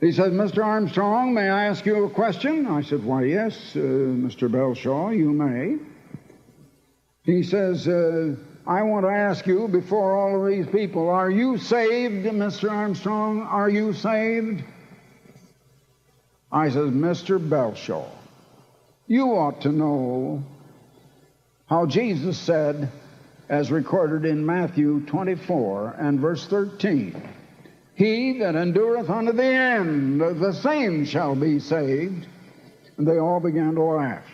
He said, Mr. Armstrong, may I ask you a question? I said, why, yes, Mr. Belshaw, you may. He says, I want to ask you before all of these people, are you saved, Mr. Armstrong? Are you saved? I said, Mr. Belshaw, you ought to know how Jesus said, as recorded in Matthew 24 and verse 13, he that endureth unto the end, the same shall be saved. And they all began to laugh.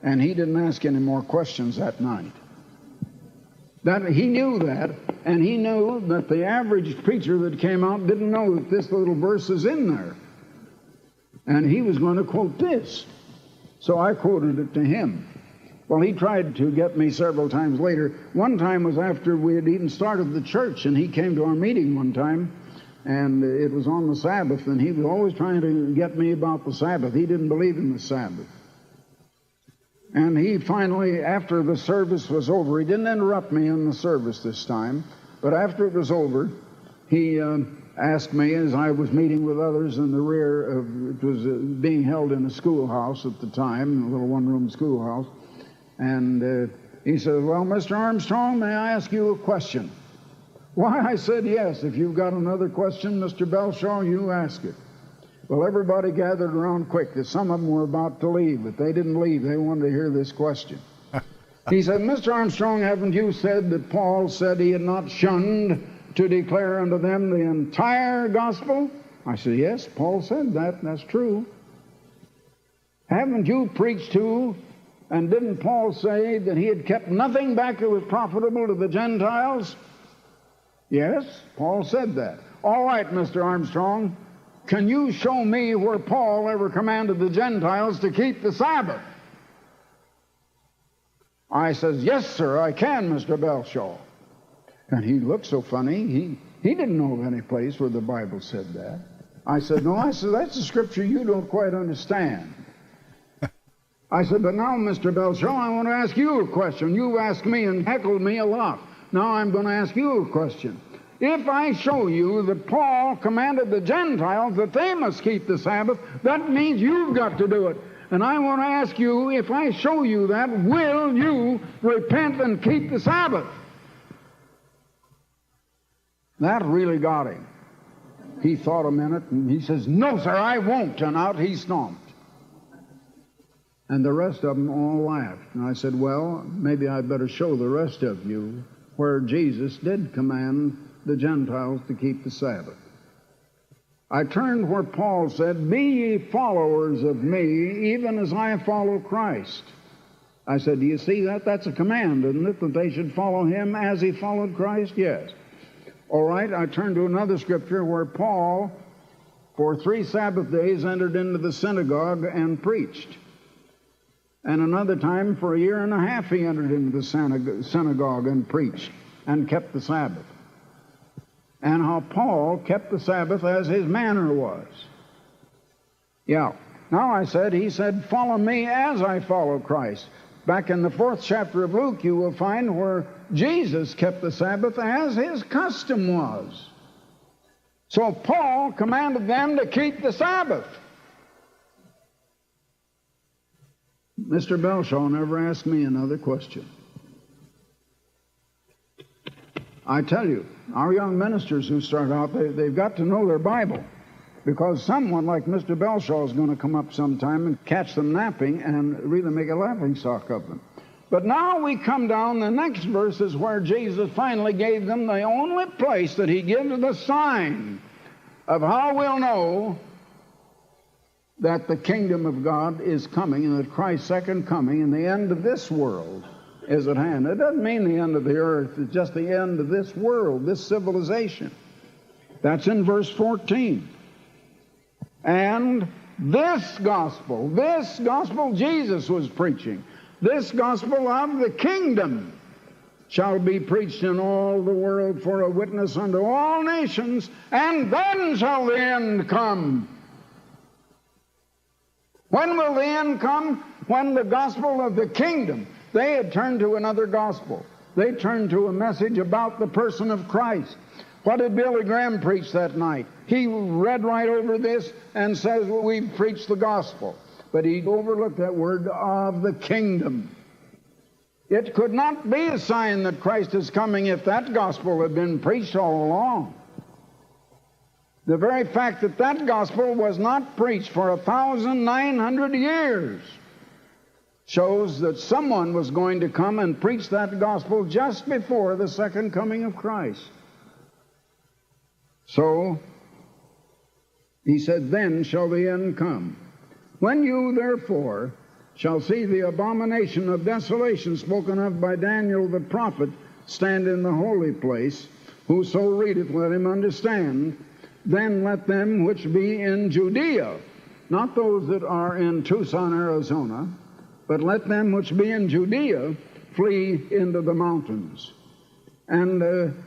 And he didn't ask any more questions that night. He knew that, and he knew that the average preacher that came out didn't know that this little verse is in there. And he was going to quote this. So I quoted it to him. Well, he tried to get me several times later. One time was after we had even started the church, and he came to our meeting one time, and it was on the Sabbath, and he was always trying to get me about the Sabbath. He didn't believe in the Sabbath. And he finally, after the service was over, he didn't interrupt me in the service this time, but after it was over, he asked me, as I was meeting with others in the rear of, it was being held in a schoolhouse at the time, a little one-room schoolhouse, and he said, well, Mr. Armstrong, may I ask you a question? Why, I said, yes. If you've got another question, Mr. Belshaw, you ask it. Well, everybody gathered around quick. Some of them were about to leave, but they didn't leave. They wanted to hear this question. He said, Mr. Armstrong, haven't you said that Paul said he had not shunned to declare unto them the entire gospel? I said, yes, Paul said that. That's true. Haven't you preached to, and didn't Paul say that he had kept nothing back that was profitable to the Gentiles? Yes, Paul said that. All right, Mr. Armstrong, can you show me where Paul ever commanded the Gentiles to keep the Sabbath? I says, yes, sir, I can, Mr. Belshaw. And he looked so funny. He didn't know of any place where the Bible said that. I said, no, that's a scripture you don't quite understand. I said, but now, Mr. Belshaw, I want to ask you a question. You've asked me and heckled me a lot. Now I'm going to ask you a question. If I show you that Paul commanded the Gentiles that they must keep the Sabbath, that means you've got to do it. And I want to ask you, if I show you that, will you repent and keep the Sabbath? That really got him. He thought a minute, and he says, no, sir, I won't. And out he stomped. And the rest of them all laughed. And I said, well, maybe I'd better show the rest of you where Jesus did command the Gentiles to keep the Sabbath. I turned where Paul said, be ye followers of me, even as I follow Christ. I said, do you see that? That's a command, isn't it, that they should follow him as he followed Christ? Yes. All right, I turned to another scripture where Paul, for 3 Sabbath days, entered into the synagogue and preached. And another time, for 1.5 years, he entered into the synagogue and preached and kept the Sabbath. And how Paul kept the Sabbath as his manner was. Yeah. Now I said, he said, follow me as I follow Christ. Back in the 4th chapter of Luke, you will find where Jesus kept the Sabbath as his custom was. So Paul commanded them to keep the Sabbath. Mr. Belshaw never asked me another question. I tell you, our young ministers who start out, they've got to know their Bible, because someone like Mr. Belshaw is going to come up sometime and catch them napping and really make a laughingstock of them. But now we come down, the next verse is where Jesus finally gave them the only place that he gives the sign of how we'll know that the kingdom of God is coming and that Christ's second coming and the end of this world is at hand. It doesn't mean the end of the earth. It's just the end of this world, this civilization. That's in verse 14. And this gospel Jesus was preaching, this gospel of the kingdom shall be preached in all the world for a witness unto all nations, and then shall the end come. When will the end come? When the gospel of the kingdom. They had turned to another gospel. They turned to a message about the person of Christ. What did Billy Graham preach that night? He read right over this and says, well, we've preached the gospel. But he overlooked that word of the kingdom. It could not be a sign that Christ is coming if that gospel had been preached all along. The very fact that that gospel was not preached for 1,900 years shows that someone was going to come and preach that gospel just before the second coming of Christ. So, he said, then shall the end come. When you, therefore, shall see the abomination of desolation spoken of by Daniel the prophet stand in the holy place, whoso readeth, let him understand. Then let them which be in Judea, not those that are in Tucson, Arizona, but let them which be in Judea flee into the mountains. And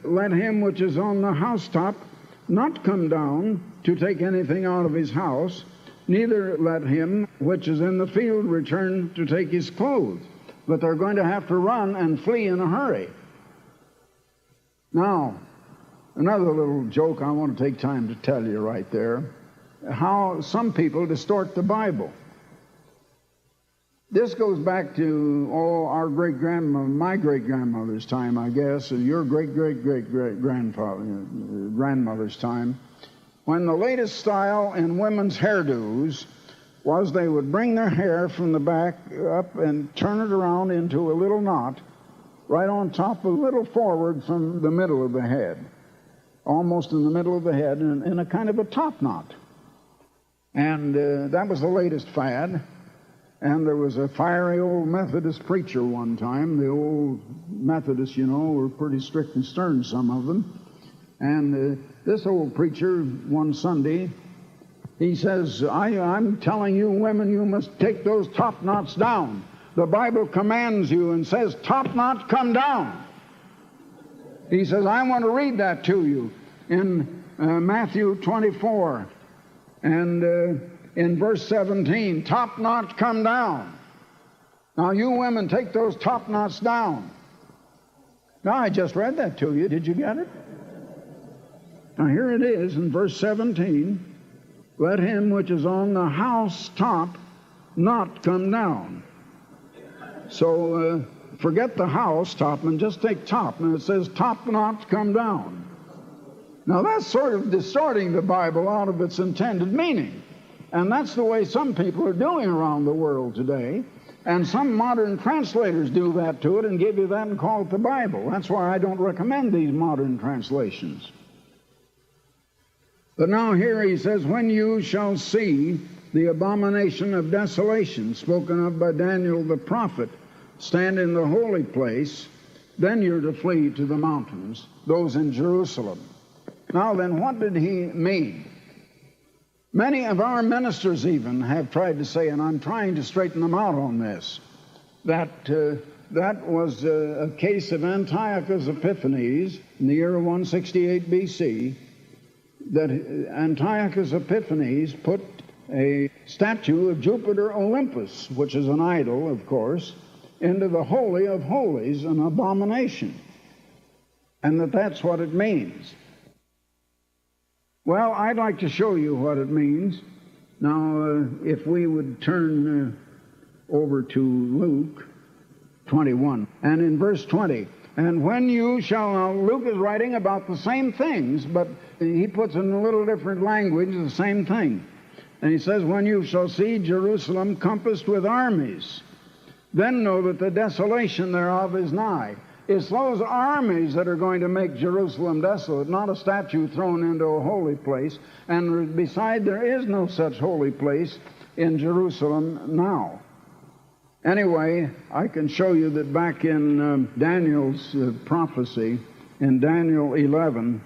let him which is on the housetop not come down to take anything out of his house, neither let him which is in the field return to take his clothes. But they're going to have to run and flee in a hurry. Now, another little joke I want to take time to tell you right there, how some people distort the Bible. This goes back to, our my great-grandmother's time, I guess, and your grandmother's time, when the latest style in women's hairdos was they would bring their hair from the back up and turn it around into a little knot right on top, a little forward from the middle of the head, almost in the middle of the head, in a kind of a top knot. And that was the latest fad. And there was a fiery old Methodist preacher one time. The old Methodists, were pretty strict and stern, some of them. And this old preacher one Sunday, he says, I'm telling you women, you must take those top knots down. The Bible commands you and says, top knots come down. He says, I want to read that to you in Matthew 24 and in verse 17, top knots come down. Now you women, take those top knots down. Now I just read that to you. Did you get it? Now here it is in verse 17. Let him which is on the house top not come down. So forget the house top and just take top. And it says top not come down. Now that's sort of distorting the Bible out of its intended meaning. And that's the way some people are doing around the world today. And some modern translators do that to it and give you that and call it the Bible. That's why I don't recommend these modern translations. But now here he says, when you shall see the abomination of desolation spoken of by Daniel the prophet stand in the holy place, then you're to flee to the mountains, those in Jerusalem. Now then, what did he mean? Many of our ministers even have tried to say, and I'm trying to straighten them out on this, that that was a case of Antiochus Epiphanes in the year 168 BC, that Antiochus Epiphanes put a statue of Jupiter Olympus, which is an idol, of course, into the Holy of Holies, an abomination, and that's what it means. Well, I'd like to show you what it means. Now, if we would turn over to Luke 21, and in verse 20, and when you shall, now Luke is writing about the same things, but he puts in a little different language the same thing. And he says, when you shall see Jerusalem compassed with armies, then know that the desolation thereof is nigh. It's those armies that are going to make Jerusalem desolate, not a statue thrown into a holy place. And beside, there is no such holy place in Jerusalem now. Anyway, I can show you that back in Daniel's prophecy, in Daniel 11,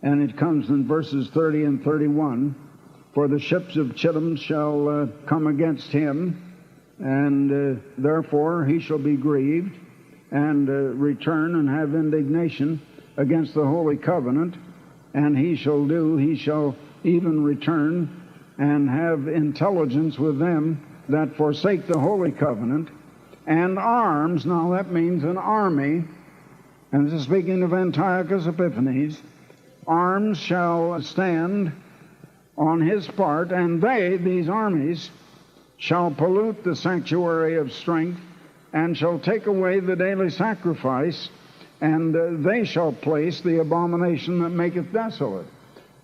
and it comes in verses 30 and 31, for the ships of Chittim shall come against him, and therefore he shall be grieved, and return and have indignation against the holy covenant, and he shall even return and have intelligence with them that forsake the holy covenant, and arms, now that means an army, and this is speaking of Antiochus Epiphanes, arms shall stand on his part, and they, these armies, shall pollute the sanctuary of strength, and shall take away the daily sacrifice, and they shall place the abomination that maketh desolate.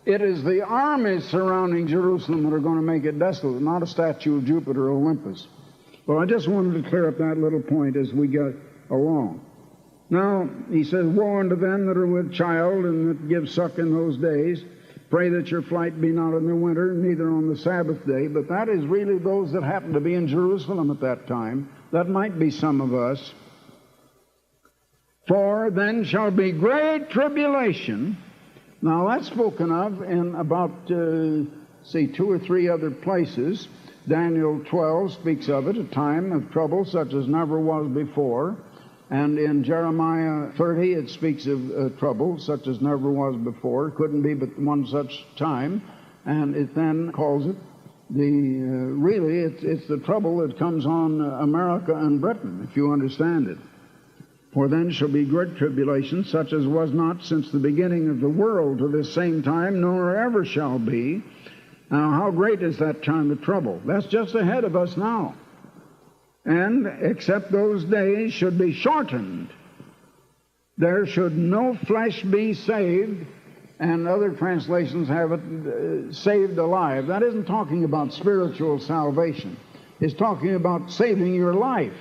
It is the armies surrounding Jerusalem that are going to make it desolate, not a statue of Jupiter Olympus. Well, I just wanted to clear up that little point as we get along. Now, he says, woe unto them that are with child and that give suck in those days. Pray that your flight be not in the winter, neither on the Sabbath day. But that is really those that happen to be in Jerusalem at that time. That might be some of us. For then shall be great tribulation. Now that's spoken of in about, 2 or 3 other places. Daniel 12 speaks of it, a time of trouble such as never was before. And in Jeremiah 30 it speaks of trouble such as never was before. Couldn't be but one such time. And it then calls it really it's the trouble that comes on America and Britain, if you understand it. For then shall be great tribulation, such as was not since the beginning of the world to this same time, nor ever shall be. Now, how great is that time of trouble? That's just ahead of us now. And except those days should be shortened, there should no flesh be saved, and other translations have it saved alive. That isn't talking about spiritual salvation. It's talking about saving your life.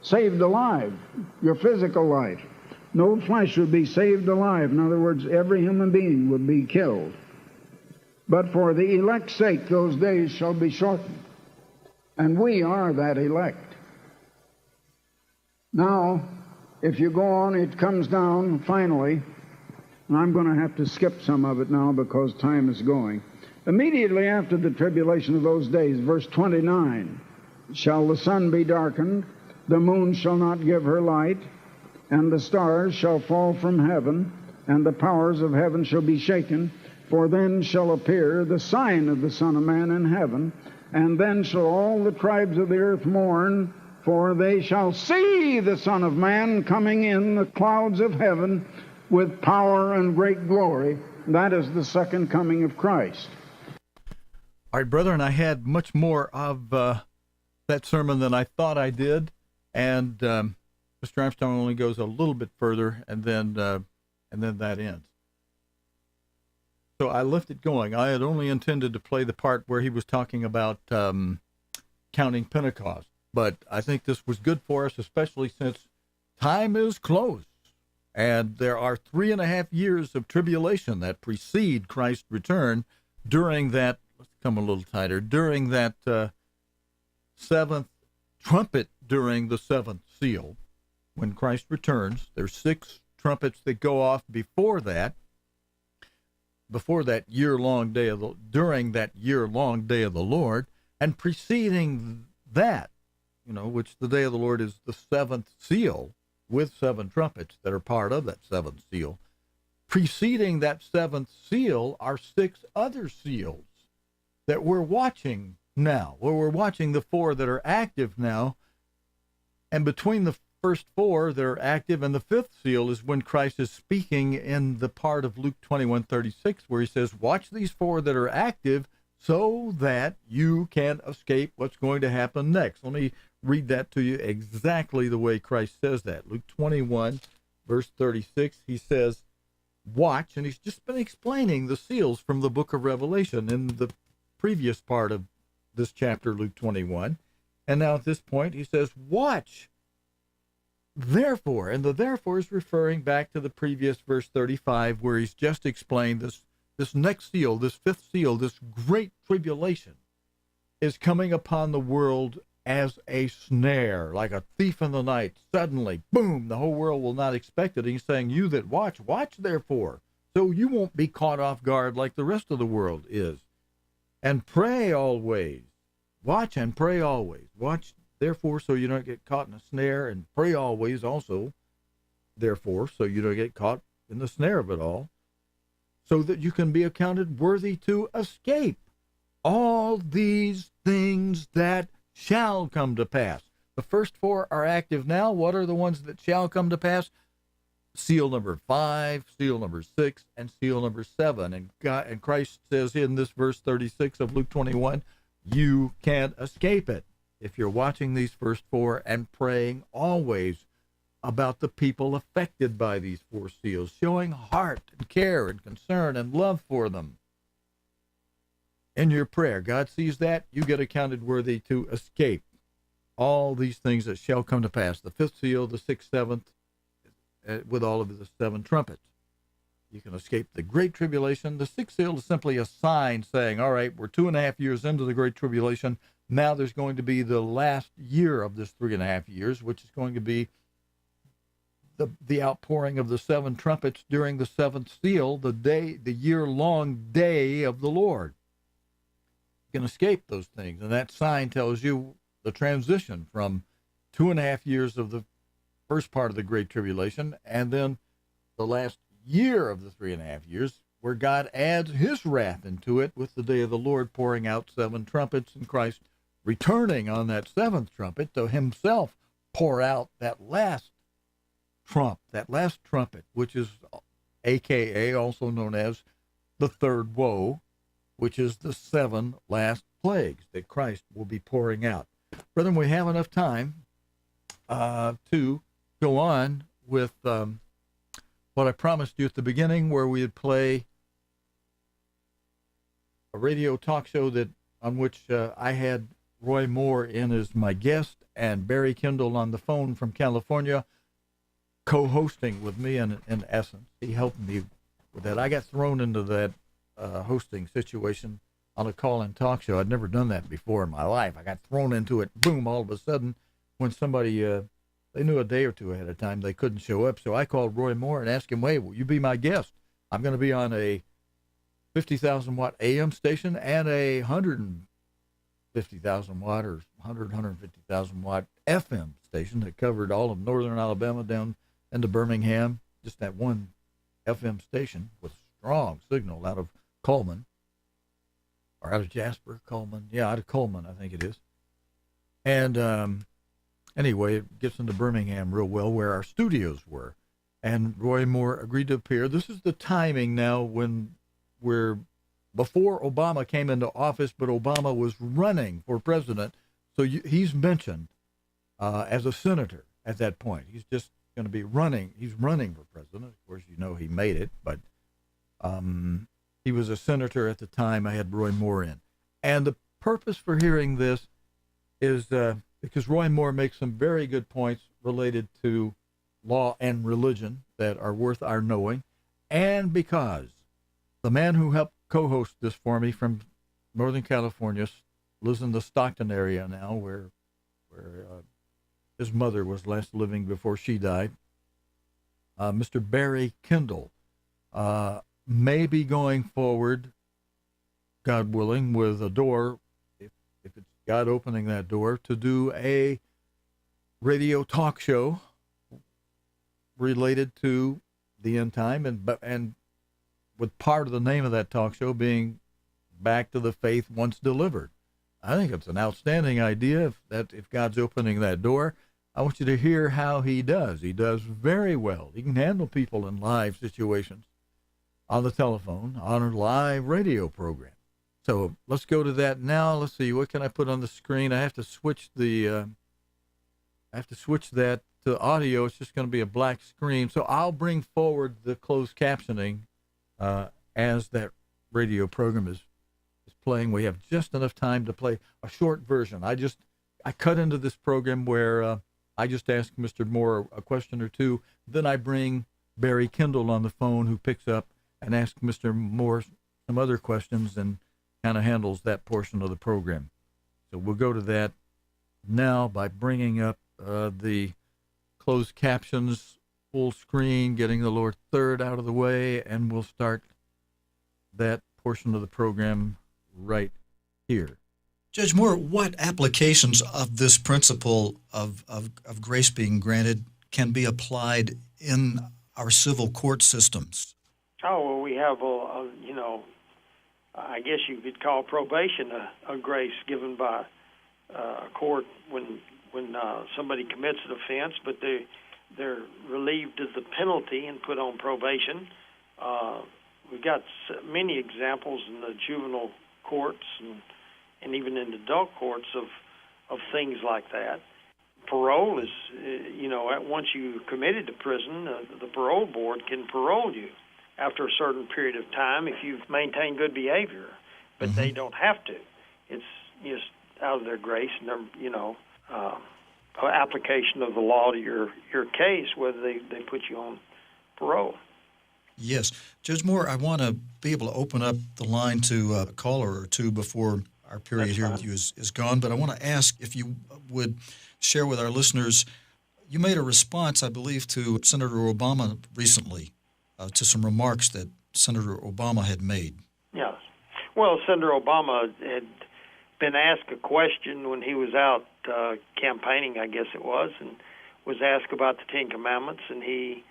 Saved alive, your physical life. No flesh would be saved alive. In other words, every human being would be killed. But for the elect's sake, those days shall be shortened. And we are that elect. Now, if you go on, it comes down finally And I'm going to have to skip some of it now because time is going. Immediately after the tribulation of those days, verse 29, shall the sun be darkened, the moon shall not give her light, and the stars shall fall from heaven, and the powers of heaven shall be shaken. For then shall appear the sign of the Son of Man in heaven, and then shall all the tribes of the earth mourn, for they shall see the Son of Man coming in the clouds of heaven with power and great glory. That is the second coming of Christ. All right, brethren, I had much more of that sermon than I thought I did, and Mr. Armstrong only goes a little bit further, and then that ends. So I left it going. I had only intended to play the part where he was talking about counting Pentecost, but I think this was good for us, especially since time is close, and there are 3.5 years of tribulation that precede Christ's return during that, let's come a little tighter, during that seventh trumpet during the seventh seal. When Christ returns, there's 6 trumpets that go off before that year-long day during that year-long day of the Lord, and preceding that, which the day of the Lord is the 7th seal with 7 trumpets that are part of that 7th seal. Preceding that 7th seal are 6 other seals that we're watching now. Well, we're watching the 4 that are active now, and between the first 4 that are active and the 5th seal is when Christ is speaking in the part of Luke 21:36 where he says, watch these 4 that are active so that you can escape what's going to happen next. Let me read that to you exactly the way Christ says that. Luke 21, verse 36, he says, watch, and he's just been explaining the seals from the book of Revelation in the previous part of this chapter, Luke 21. And now at this point, he says, watch. Therefore, and the therefore is referring back to the previous verse 35, where he's just explained this next seal, this 5th seal, this great tribulation is coming upon the world as a snare, like a thief in the night. Suddenly, boom, the whole world will not expect it. And he's saying, you that watch therefore, so you won't be caught off guard like the rest of the world is. And pray always. Watch and pray always. Watch therefore, so you don't get caught in a snare, and pray always also, therefore, so you don't get caught in the snare of it all, so that you can be accounted worthy to escape all these things that shall come to pass. The first 4 are active now. What are the ones that shall come to pass? Seal number 5, seal number 6, and seal number 7. And Christ says in this verse 36 of Luke 21, you can't escape it if you're watching these first 4 and praying always about the people affected by these 4 seals, showing heart and care and concern and love for them. In your prayer, God sees that, you get accounted worthy to escape all these things that shall come to pass. The 5th seal, the 6th, 7th, with all of the 7 trumpets. You can escape the Great Tribulation. The 6th seal is simply a sign saying, all right, we're 2.5 years into the Great Tribulation. Now there's going to be the last year of this 3.5 years, which is going to be the outpouring of the 7 trumpets during the 7th seal, the year-long day of the Lord. You can escape those things, and that sign tells you the transition from 2.5 years of the first part of the Great Tribulation, and then the last year of the 3.5 years, where God adds his wrath into it with the day of the Lord pouring out 7 trumpets, and Christ returning on that 7th trumpet to himself pour out that last trumpet, which is AKA also known as the 3rd woe, which is the 7 last plagues that Christ will be pouring out. Brethren, we have enough time to go on with what I promised you at the beginning, where we would play a radio talk show on which I had Roy Moore in as my guest and Barry Kendall on the phone from California co-hosting with me in essence. He helped me with that. I got thrown into that hosting situation on a call-in talk show. I'd never done that before in my life. I got thrown into it, boom, all of a sudden, when somebody, they knew a day or two ahead of time they couldn't show up. So I called Roy Moore and asked him, hey, will you be my guest? I'm going to be on a 50,000 watt AM station and a 150,000 watt or 150,000 watt FM station that covered all of northern Alabama down into Birmingham. Just that one FM station with strong signal out of Coleman, or out of Jasper, Coleman. Yeah, out of Coleman, I think it is. And anyway, it gets into Birmingham real well, where our studios were. And Roy Moore agreed to appear. This is the timing now when we're before Obama came into office, but Obama was running for president. So he's mentioned as a senator at that point. He's just going to be running. He's running for president. Of course, you know he made it, but he was a senator at the time I had Roy Moore in. And the purpose for hearing this is because Roy Moore makes some very good points related to law and religion that are worth our knowing, and because the man who helped co-host this for me from Northern California lives in the Stockton area now, where his mother was last living before she died. Mr. Barry Kendall may be going forward, God willing, with a door, if it's God opening that door, to do a radio talk show related to the end time, and with part of the name of that talk show being Back to the Faith Once Delivered. I think it's an outstanding idea. If God's opening that door, I want you to hear how he does. He does very well. He can handle people in live situations on the telephone, on a live radio program. So let's go to that now. Let's see, what can I put on the screen? I have to switch that to audio. It's just going to be a black screen. So I'll bring forward the closed captioning as that radio program is playing. We have just enough time to play a short version. I cut into this program where I just ask Mr. Moore a question or two. Then I bring Barry Kendall on the phone, who picks up and asks Mr. Moore some other questions and kind of handles that portion of the program. So we'll go to that now by bringing up the closed captions, full screen, getting the lower third out of the way, and we'll start that portion of the program right here. Judge Moore, what applications of this principle of grace being granted can be applied in our civil court systems? Oh, well, we have I guess you could call probation a grace given by a court when somebody commits an offense, but they're relieved of the penalty and put on probation. We've got many examples in the juvenile courts and even in adult courts of things like that. Parole is, once you committed to prison, the parole board can parole you after a certain period of time if you've maintained good behavior, but they don't have to. It's just out of their grace and their, application of the law to your case, whether they put you on parole. Yes. Judge Moore, I want to be able to open up the line to a caller or two before our period here with you is gone, but I want to ask if you would share with our listeners, you made a response, I believe, to Senator Obama recently, to some remarks that Senator Obama had made. Yes. Well, Senator Obama had been asked a question when he was out campaigning, I guess it was, and was asked about the Ten Commandments, and he,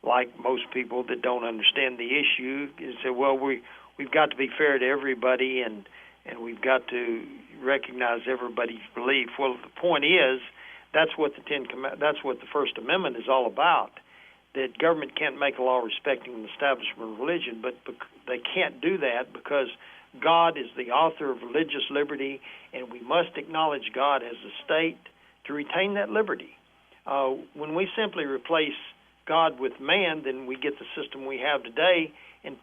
like most people that don't understand the issue, he said, well, we've got to be fair to everybody, and we've got to recognize everybody's belief. Well, the point is, that's what the First Amendment is all about. That government can't make a law respecting the establishment of religion, but they can't do that because God is the author of religious liberty, and we must acknowledge God as the state to retain that liberty. When we simply replace God with man, then we get the system we have today, and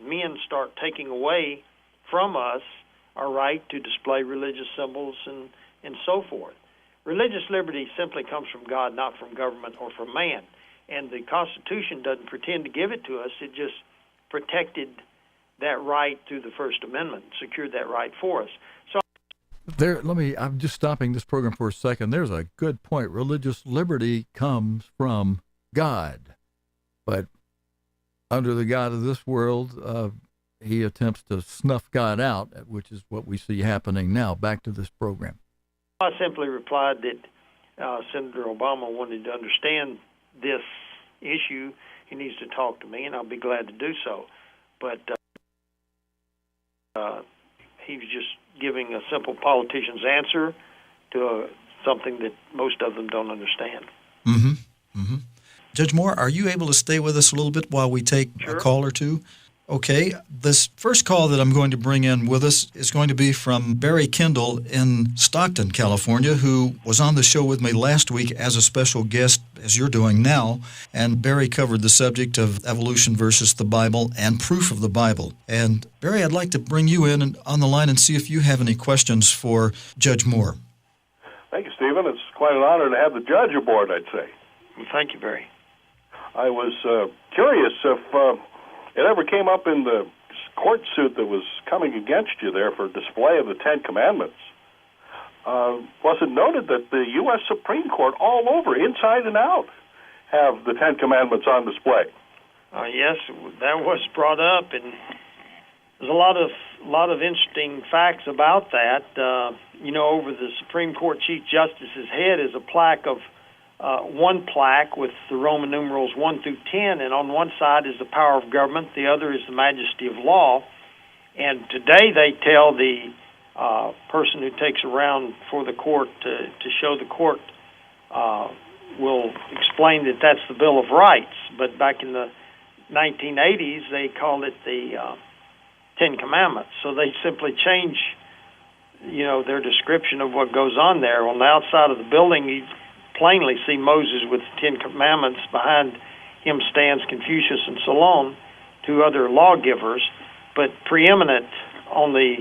men start taking away from us our right to display religious symbols and so forth. Religious liberty simply comes from God, not from government or from man. And the Constitution doesn't pretend to give it to us. It just protected that right through the First Amendment, secured that right for us. So I'm just stopping this program for a second. There's a good point. Religious liberty comes from God. But under the God of this world, he attempts to snuff God out, which is what we see happening now. Back to this program. I simply replied that Senator Obama wanted to understand this issue. He needs to talk to me, and I'll be glad to do so. But he was just giving a simple politician's answer to something that most of them don't understand. Mm-hmm. Mm-hmm. Judge Moore, are you able to stay with us a little bit while we take a call or two? Okay. This first call that I'm going to bring in with us is going to be from Barry Kendall in Stockton, California, who was on the show with me last week as a special guest, as you're doing now. And Barry covered the subject of evolution versus the Bible and proof of the Bible. And Barry, I'd like to bring you in and on the line and see if you have any questions for Judge Moore. Thank you, Stephen. It's quite an honor to have the judge aboard, I'd say. Well, thank you, Barry. I was curious if it ever came up in the court suit that was coming against you there for display of the Ten Commandments. Was it noted that the U.S. Supreme Court all over, inside and out, have the Ten Commandments on display? Yes, that was brought up, and there's a lot of interesting facts about that. Over the Supreme Court Chief Justice's head is a plaque of one plaque with the Roman numerals 1 through 10, and on one side is the power of government, the other is the majesty of law. And today they tell the person who takes around for the court to show the court will explain that that's the Bill of Rights. But back in the 1980s, they called it the Ten Commandments. So they simply change, their description of what goes on there. On the outside of the building, you plainly see Moses with the Ten Commandments. Behind him stands Confucius and Solon, two other lawgivers. But preeminent on the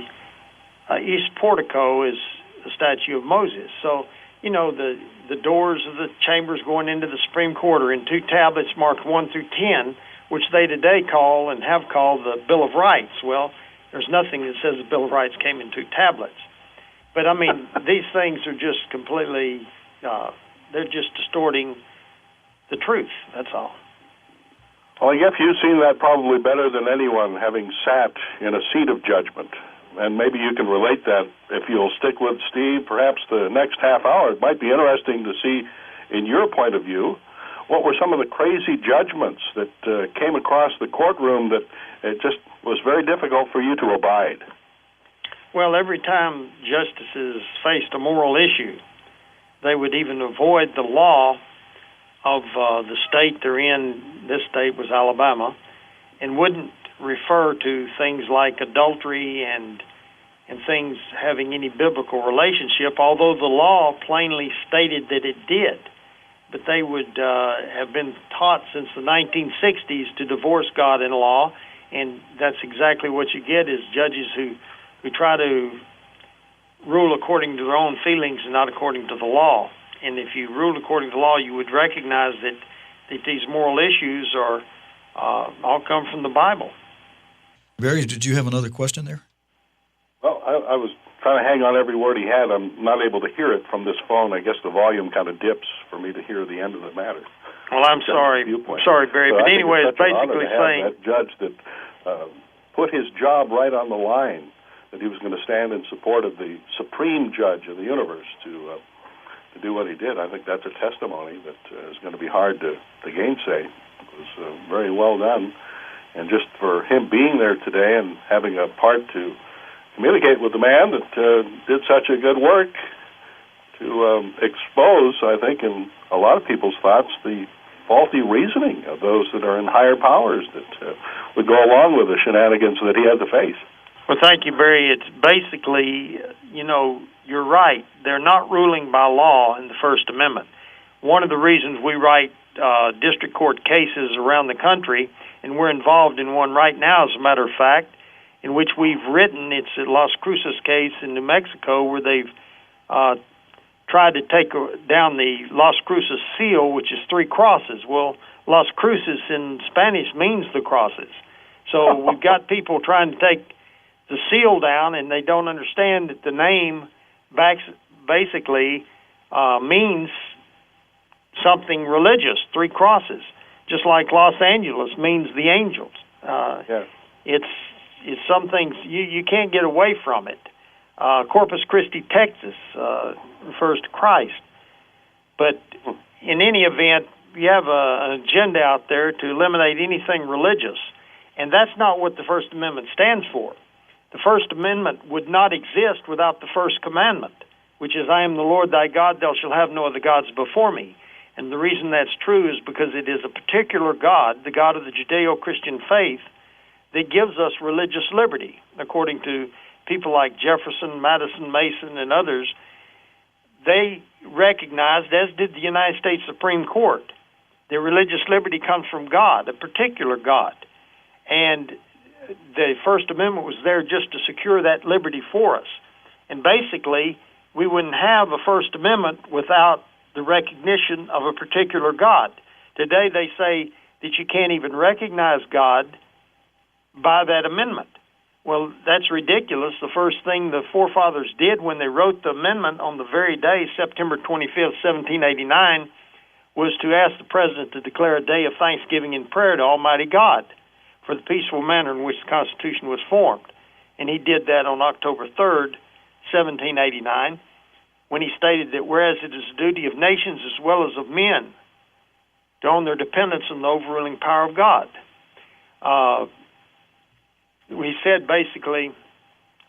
east portico is the statue of Moses. So, the doors of the chambers going into the Supreme Court are in two tablets marked 1 through 10, which they today call and have called the Bill of Rights. Well, there's nothing that says the Bill of Rights came in two tablets. But, these things are just completely, they're just distorting the truth, that's all. Well, I guess you've seen that probably better than anyone, having sat in a seat of judgment. And maybe you can relate that if you'll stick with Steve, perhaps the next half hour. It might be interesting to see, in your point of view, what were some of the crazy judgments that came across the courtroom that it just was very difficult for you to abide. Well, every time justices faced a moral issue, they would even avoid the law of the state they're in. This state was Alabama, and wouldn't refer to things like adultery and things having any biblical relationship, although the law plainly stated that it did. But they would have been taught since the 1960s to divorce God and law, and that's exactly what you get is judges who try to rule according to their own feelings and not according to the law. And if you ruled according to the law, you would recognize that these moral issues are all come from the Bible. Barry, did you have another question there? Well, I was trying to hang on every word he had. I'm not able to hear it from this phone. I guess the volume kind of dips for me to hear the end of the matter. Well, I'm sorry, Barry. So but anyway, it's basically saying that judge that put his job right on the line, that he was going to stand in support of the supreme judge of the universe to do what he did. I think that's a testimony that is going to be hard to gainsay. It was very well done. And just for him being there today and having a part to communicate with the man that did such a good work to expose, I think, in a lot of people's thoughts, the faulty reasoning of those that are in higher powers that would go along with the shenanigans that he had to face. Well, thank you, Barry. It's basically, you're right. They're not ruling by law in the First Amendment. One of the reasons we write district court cases around the country, and we're involved in one right now, as a matter of fact, in which we've written, it's a Las Cruces case in New Mexico, where they've tried to take down the Las Cruces seal, which is 3 crosses. Well, Las Cruces in Spanish means the crosses. So we've got people trying to take the seal down, and they don't understand that the name basically means something religious, 3 crosses. just like Los Angeles means the angels. Yes. It's some things you can't get away from it. Corpus Christi, Texas, refers to Christ. But in any event, you have an agenda out there to eliminate anything religious, and that's not what the First Amendment stands for. The First Amendment would not exist without the First Commandment, which is, I am the Lord thy God, thou shalt have no other gods before me. And the reason that's true is because it is a particular God, the God of the Judeo-Christian faith, that gives us religious liberty. According to people like Jefferson, Madison, Mason, and others, they recognized, as did the United States Supreme Court, that religious liberty comes from God, a particular God. And the First Amendment was there just to secure that liberty for us. And basically, we wouldn't have a First Amendment without the recognition of a particular God. Today they say that you can't even recognize God by that amendment. Well, that's ridiculous. The first thing the forefathers did when they wrote the amendment on the very day, September 25th, 1789, was to ask the president to declare a day of thanksgiving and prayer to Almighty God for the peaceful manner in which the Constitution was formed. And he did that on October 3rd, 1789, when he stated that whereas it is the duty of nations as well as of men to own their dependence on the overruling power of God. We said basically,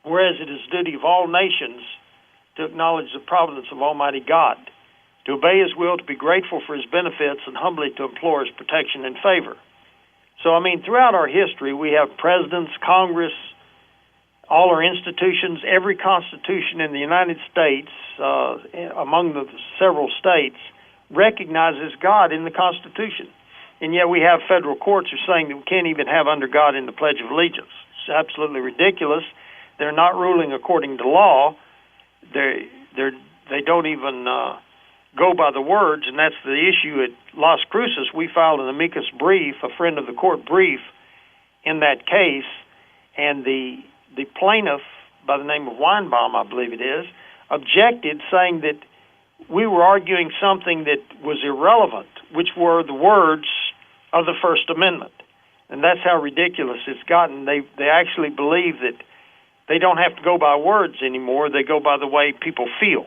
whereas it is the duty of all nations to acknowledge the providence of Almighty God, to obey His will, to be grateful for His benefits, and humbly to implore His protection and favor. So, I mean, throughout our history, we have presidents, Congress, all our institutions, every constitution in the United States, among the several states, recognizes God in the Constitution. And yet we have federal courts who are saying that we can't even have under God in the Pledge of Allegiance. It's absolutely ridiculous. They're not ruling according to law. They don't even go by the words, and that's the issue at Las Cruces. We filed an amicus brief, a friend of the court brief, in that case, and the plaintiff, by the name of Weinbaum, I believe it is, objected, saying that we were arguing something that was irrelevant, which were the words of the First Amendment. And that's how ridiculous it's gotten. They actually believe that they don't have to go by words anymore. They go by the way people feel.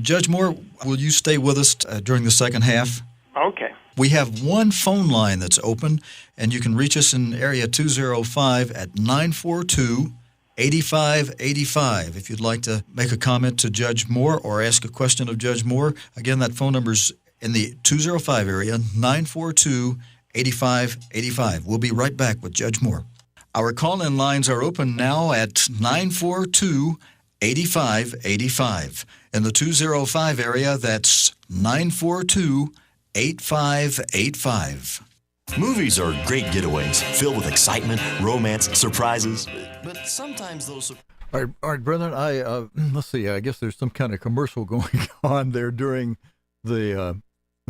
Judge Moore, will you stay with us during the second half? Okay. We have one phone line that's open, and you can reach us in area 205 at 942-8585. If you'd like to make a comment to Judge Moore or ask a question of Judge Moore, again, that phone number's in the 205 area, 942-8585. We'll be right back with Judge Moore. Our call-in lines are open now at 942-8585. In the 205 area, that's 942-8585. Movies are great getaways, filled with excitement, romance, surprises, but sometimes those... All right, brethren, let's see, I guess there's some kind of commercial going on there during the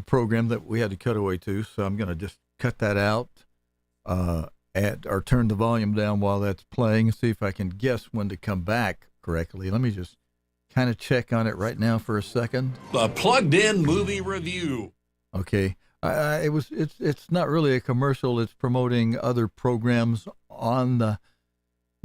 program that we had to cut away to, so I'm going to just cut that out or turn the volume down while that's playing and see if I can guess when to come back correctly. Let me just kind of check on it right now for a second. The Plugged In Movie Review. Okay. It's not really a commercial. It's promoting other programs on the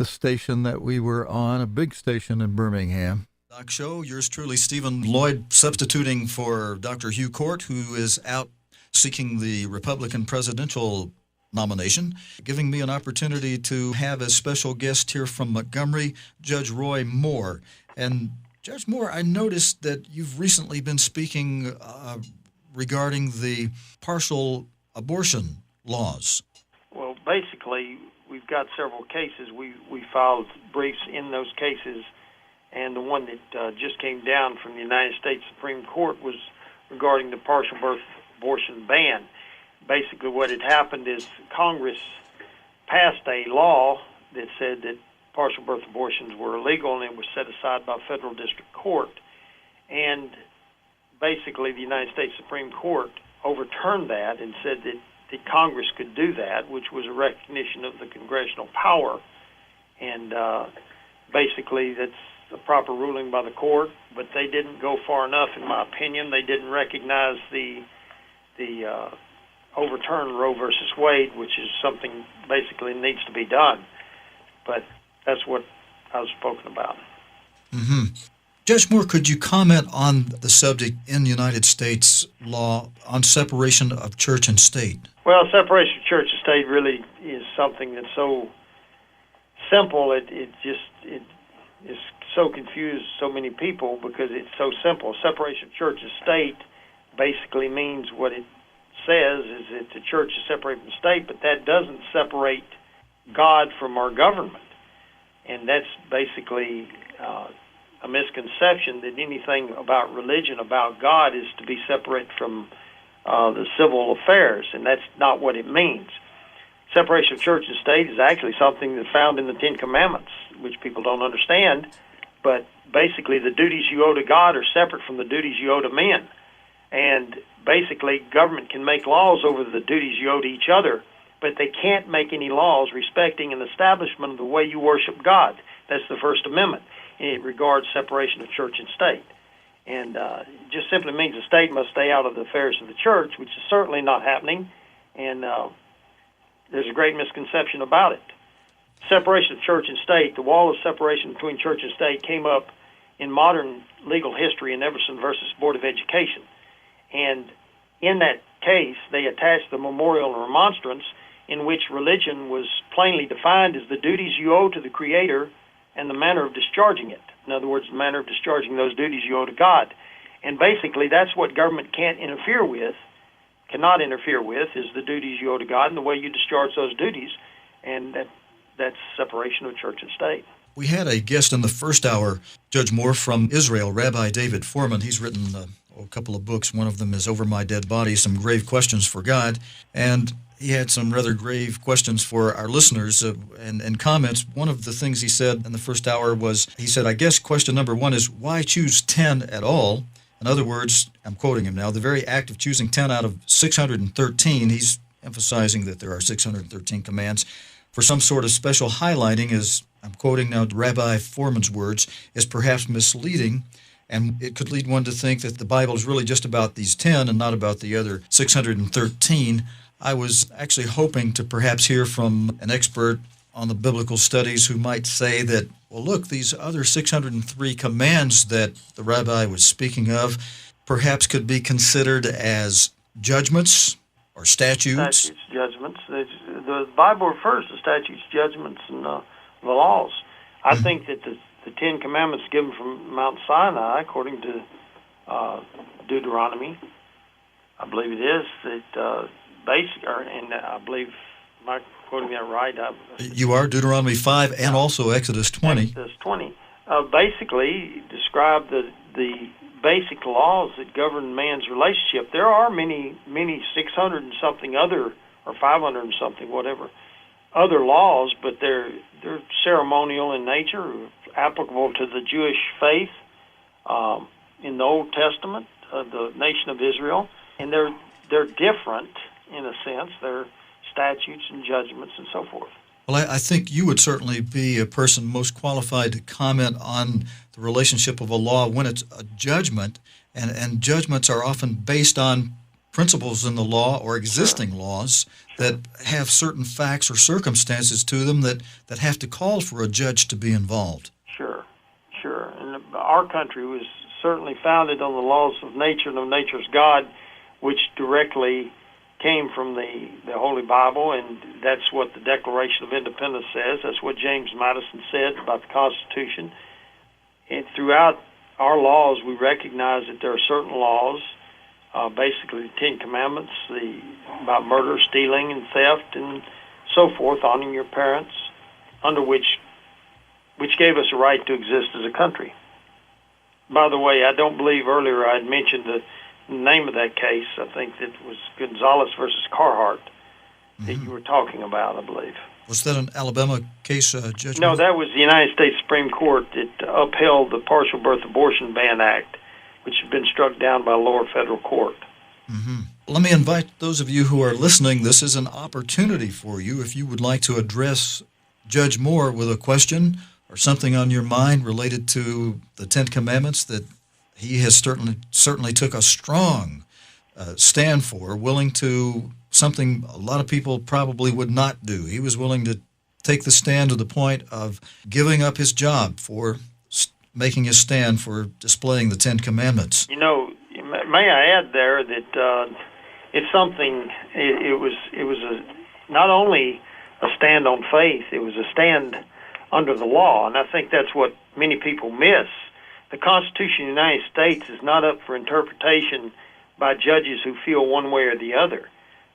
station that we were on, a big station in Birmingham. Doc Show, yours truly, Stephen Lloyd, substituting for Dr. Hugh Court, who is out seeking the Republican presidential nomination, giving me an opportunity to have a special guest here from Montgomery, Judge Roy Moore. And Judge Moore, I noticed that you've recently been speaking regarding the partial abortion laws. Well, basically, we've got several cases. We filed briefs in those cases, and the one that just came down from the United States Supreme Court was regarding the partial birth abortion ban. Basically, what had happened is Congress passed a law that said that partial birth abortions were illegal, and it was set aside by federal district court. And basically, the United States Supreme Court overturned that and said that Congress could do that, which was a recognition of the congressional power. And basically, that's the proper ruling by the court, but they didn't go far enough, in my opinion. They didn't recognize the overturn Roe versus Wade, which is something basically needs to be done. But that's what I was spoken about. Mm-hmm. Judge Moore, could you comment on the subject in the United States law on separation of church and state? Well, separation of church and state really is something that's so simple. It is so confused so many people because it's so simple. Separation of church and state basically means what it says is that the church is separated from the state, but that doesn't separate God from our government. And that's basically a misconception that anything about religion, about God, is to be separate from the civil affairs, and that's not what it means. Separation of church and state is actually something that's found in the Ten Commandments, which people don't understand, but basically the duties you owe to God are separate from the duties you owe to men. And basically government can make laws over the duties you owe to each other, but they can't make any laws respecting an establishment of the way you worship God. That's the First Amendment. It regards separation of church and state. And it just simply means the state must stay out of the affairs of the church, which is certainly not happening, and there's a great misconception about it. Separation of church and state, the wall of separation between church and state came up in modern legal history in Everson versus Board of Education. And in that case, they attached the memorial and remonstrance in which religion was plainly defined as the duties you owe to the Creator and the manner of discharging it. In other words, the manner of discharging those duties you owe to God. And basically, that's what government cannot interfere with, is the duties you owe to God and the way you discharge those duties. And that's separation of church and state. We had a guest in the first hour, Judge Moore, from Israel, Rabbi David Foreman. He's written a couple of books. One of them is Over My Dead Body, Some Grave Questions for God. And he had some rather grave questions for our listeners and comments. One of the things he said in the first hour was, he said, I guess question number one is, why choose 10 at all? In other words, I'm quoting him now, the very act of choosing 10 out of 613, he's emphasizing that there are 613 commands, for some sort of special highlighting, is, I'm quoting now Rabbi Foreman's words, is perhaps misleading, and it could lead one to think that the Bible is really just about these 10 and not about the other 613. I was actually hoping to perhaps hear from an expert on the biblical studies who might say that, well, look, these other 603 commands that the rabbi was speaking of perhaps could be considered as judgments or statutes. Statutes, judgments. The Bible refers to statutes, judgments, and the laws. I think that the Ten Commandments given from Mount Sinai, according to Deuteronomy, I believe it is, that and I believe, am I quoting that right? You are, Deuteronomy 5 and also Exodus 20. Exodus 20. Basically describe the basic laws that govern man's relationship. There are many 600 and something other, or 500 and something, whatever, other laws, but they're ceremonial in nature, applicable to the Jewish faith in the Old Testament, the nation of Israel, and they're different in a sense. They're statutes and judgments and so forth. Well, I think you would certainly be a person most qualified to comment on the relationship of a law when it's a judgment, and judgments are often based on principles in the law or existing laws that have certain facts or circumstances to them that have to call for a judge to be involved. Sure. And our country was certainly founded on the laws of nature and of nature's God, which directly came from the Holy Bible, and that's what the Declaration of Independence says. That's what James Madison said about the Constitution. And throughout our laws, we recognize that there are certain laws, basically the Ten Commandments, about murder, stealing, and theft, and so forth, honoring your parents, under which gave us a right to exist as a country. By the way, I don't believe earlier I had mentioned the name of that case. I think that was Gonzalez versus Carhart that you were talking about, I believe. Was that an Alabama case, Judge? No, that was the United States Supreme Court that upheld the Partial Birth Abortion Ban Act, which had been struck down by a lower federal court. Let me invite those of you who are listening. This is an opportunity for you. If you would like to address Judge Moore with a question or something on your mind related to the Ten Commandments that he has certainly took a strong stand for, willing to something a lot of people probably would not do. He was willing to take the stand to the point of giving up his job for making his stand for displaying the Ten Commandments. You know, may I add there that it's something. It was not only a stand on faith; it was a stand under the law, and I think that's what many people miss. The Constitution of the United States is not up for interpretation by judges who feel one way or the other.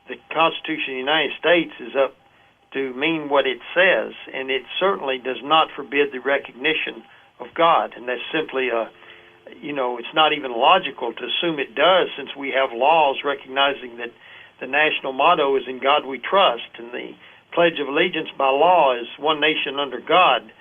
The Constitution of the United States is up to mean what it says, and it certainly does not forbid the recognition of God. And that's simply it's not even logical to assume it does, since we have laws recognizing that the national motto is "In God We Trust," and the Pledge of Allegiance by law is "One Nation under God."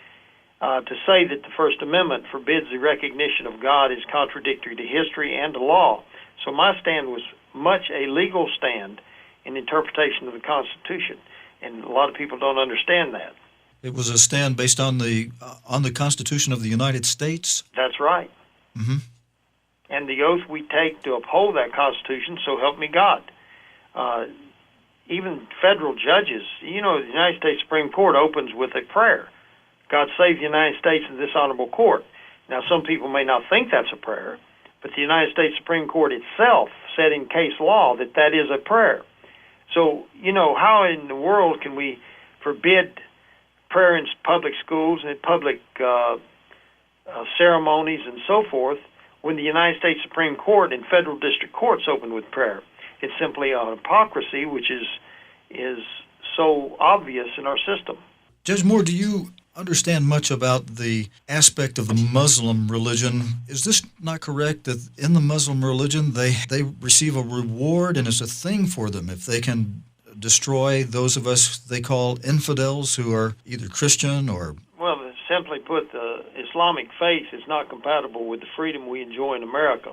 To say that the First Amendment forbids the recognition of God is contradictory to history and to law. So my stand was much a legal stand in interpretation of the Constitution, and a lot of people don't understand that. It was a stand based on the Constitution of the United States? That's right. Mm-hmm. And the oath we take to uphold that Constitution, so help me God. Even federal judges, the United States Supreme Court opens with a prayer. God save the United States and this honorable court. Now, some people may not think that's a prayer, but the United States Supreme Court itself said in case law that is a prayer. So, how in the world can we forbid prayer in public schools and public ceremonies and so forth when the United States Supreme Court and federal district courts open with prayer? It's simply a hypocrisy which is so obvious in our system. Judge Moore, do you understand much about the aspect of the Muslim religion? Is this not correct that in the Muslim religion they receive a reward, and it's a thing for them if they can destroy those of us they call infidels who are either Christian or... Well, simply put, the Islamic faith is not compatible with the freedom we enjoy in America.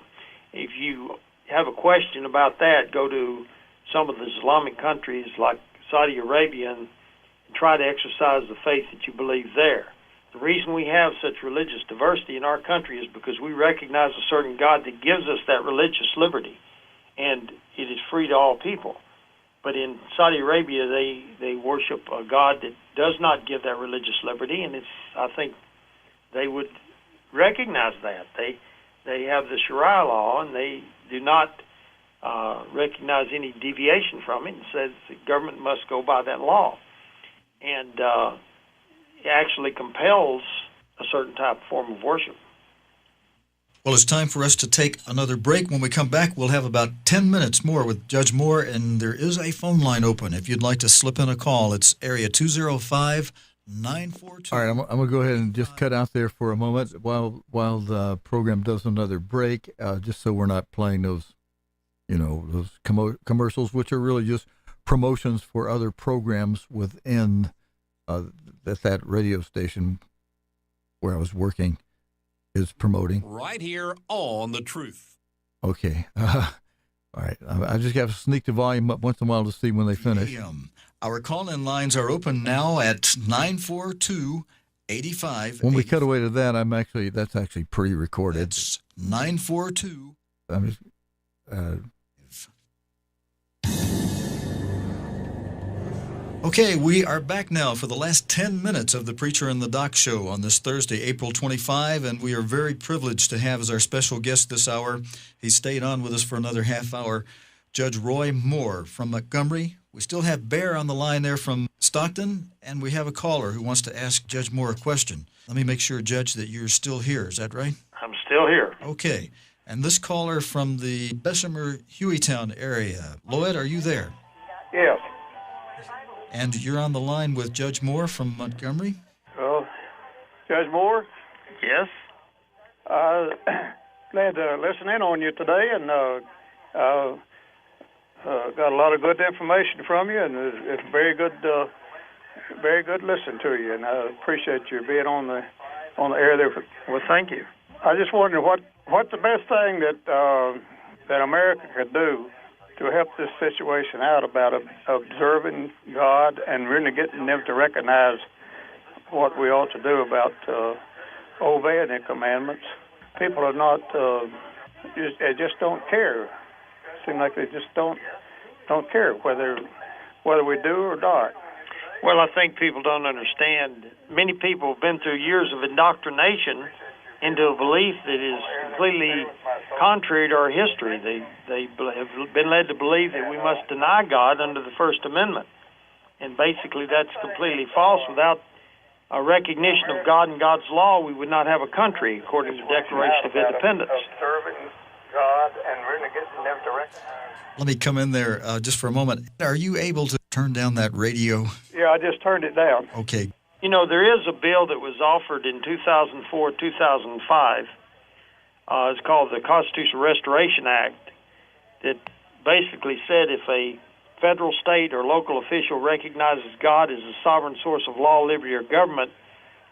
If you have a question about that, go to some of the Islamic countries like Saudi Arabia and try to exercise the faith that you believe there. The reason we have such religious diversity in our country is because we recognize a certain God that gives us that religious liberty, and it is free to all people. But in Saudi Arabia, they worship a God that does not give that religious liberty, and I think they would recognize that. They have the Sharia law, and they do not recognize any deviation from it, and says the government must go by that law. And it actually compels a certain type of form of worship. Well, it's time for us to take another break. When we come back, we'll have about 10 minutes more with Judge Moore, and there is a phone line open. If you'd like to slip in a call, it's area 205-942. All right, I'm going to go ahead and just cut out there for a moment while the program does another break, just so we're not playing those commercials, which are really just promotions for other programs within that radio station where I was working is promoting. Right here on The Truth. Okay. All right. I just have to sneak the volume up once in a while to see when they finish. Our call-in lines are open now at 942-85. When we cut away to that, that's actually pre-recorded. It's 942. Okay, we are back now for the last 10 minutes of the Preacher and the Doc show on this Thursday, April 25, and we are very privileged to have as our special guest this hour, he stayed on with us for another half hour, Judge Roy Moore from Montgomery. We still have Bear on the line there from Stockton, and we have a caller who wants to ask Judge Moore a question. Let me make sure, Judge, that you're still here. Is that right? I'm still here. Okay. And this caller from the Bessemer-Hueytown area. Lloyd, are you there? Yes. And you're on the line with Judge Moore from Montgomery? Well, Judge Moore? Yes? Glad to listen in on you today, and got a lot of good information from you, and it's very good listen to you, and I appreciate you being on the air there. Well, thank you. I just wonder what's the best thing that America could do to help this situation out about observing God and really getting them to recognize what we ought to do about obeying the commandments. People are not, they just don't care. Seem like they just don't don't care whether we do or not. Well, I think people don't understand. Many people have been through years of indoctrination into a belief that is completely contrary to our history. They have been led to believe that we must deny God under the First Amendment. And basically that's completely false. Without a recognition of God and God's law, we would not have a country, according to the Declaration of Independence. Serving God and really getting them to recognize. Let me come in there just for a moment. Are you able to turn down that radio? Yeah, I just turned it down. Okay. You know, there is a bill that was offered in 2004, 2005. It's called the Constitutional Restoration Act, that basically said if a federal, state, or local official recognizes God as a sovereign source of law, liberty, or government,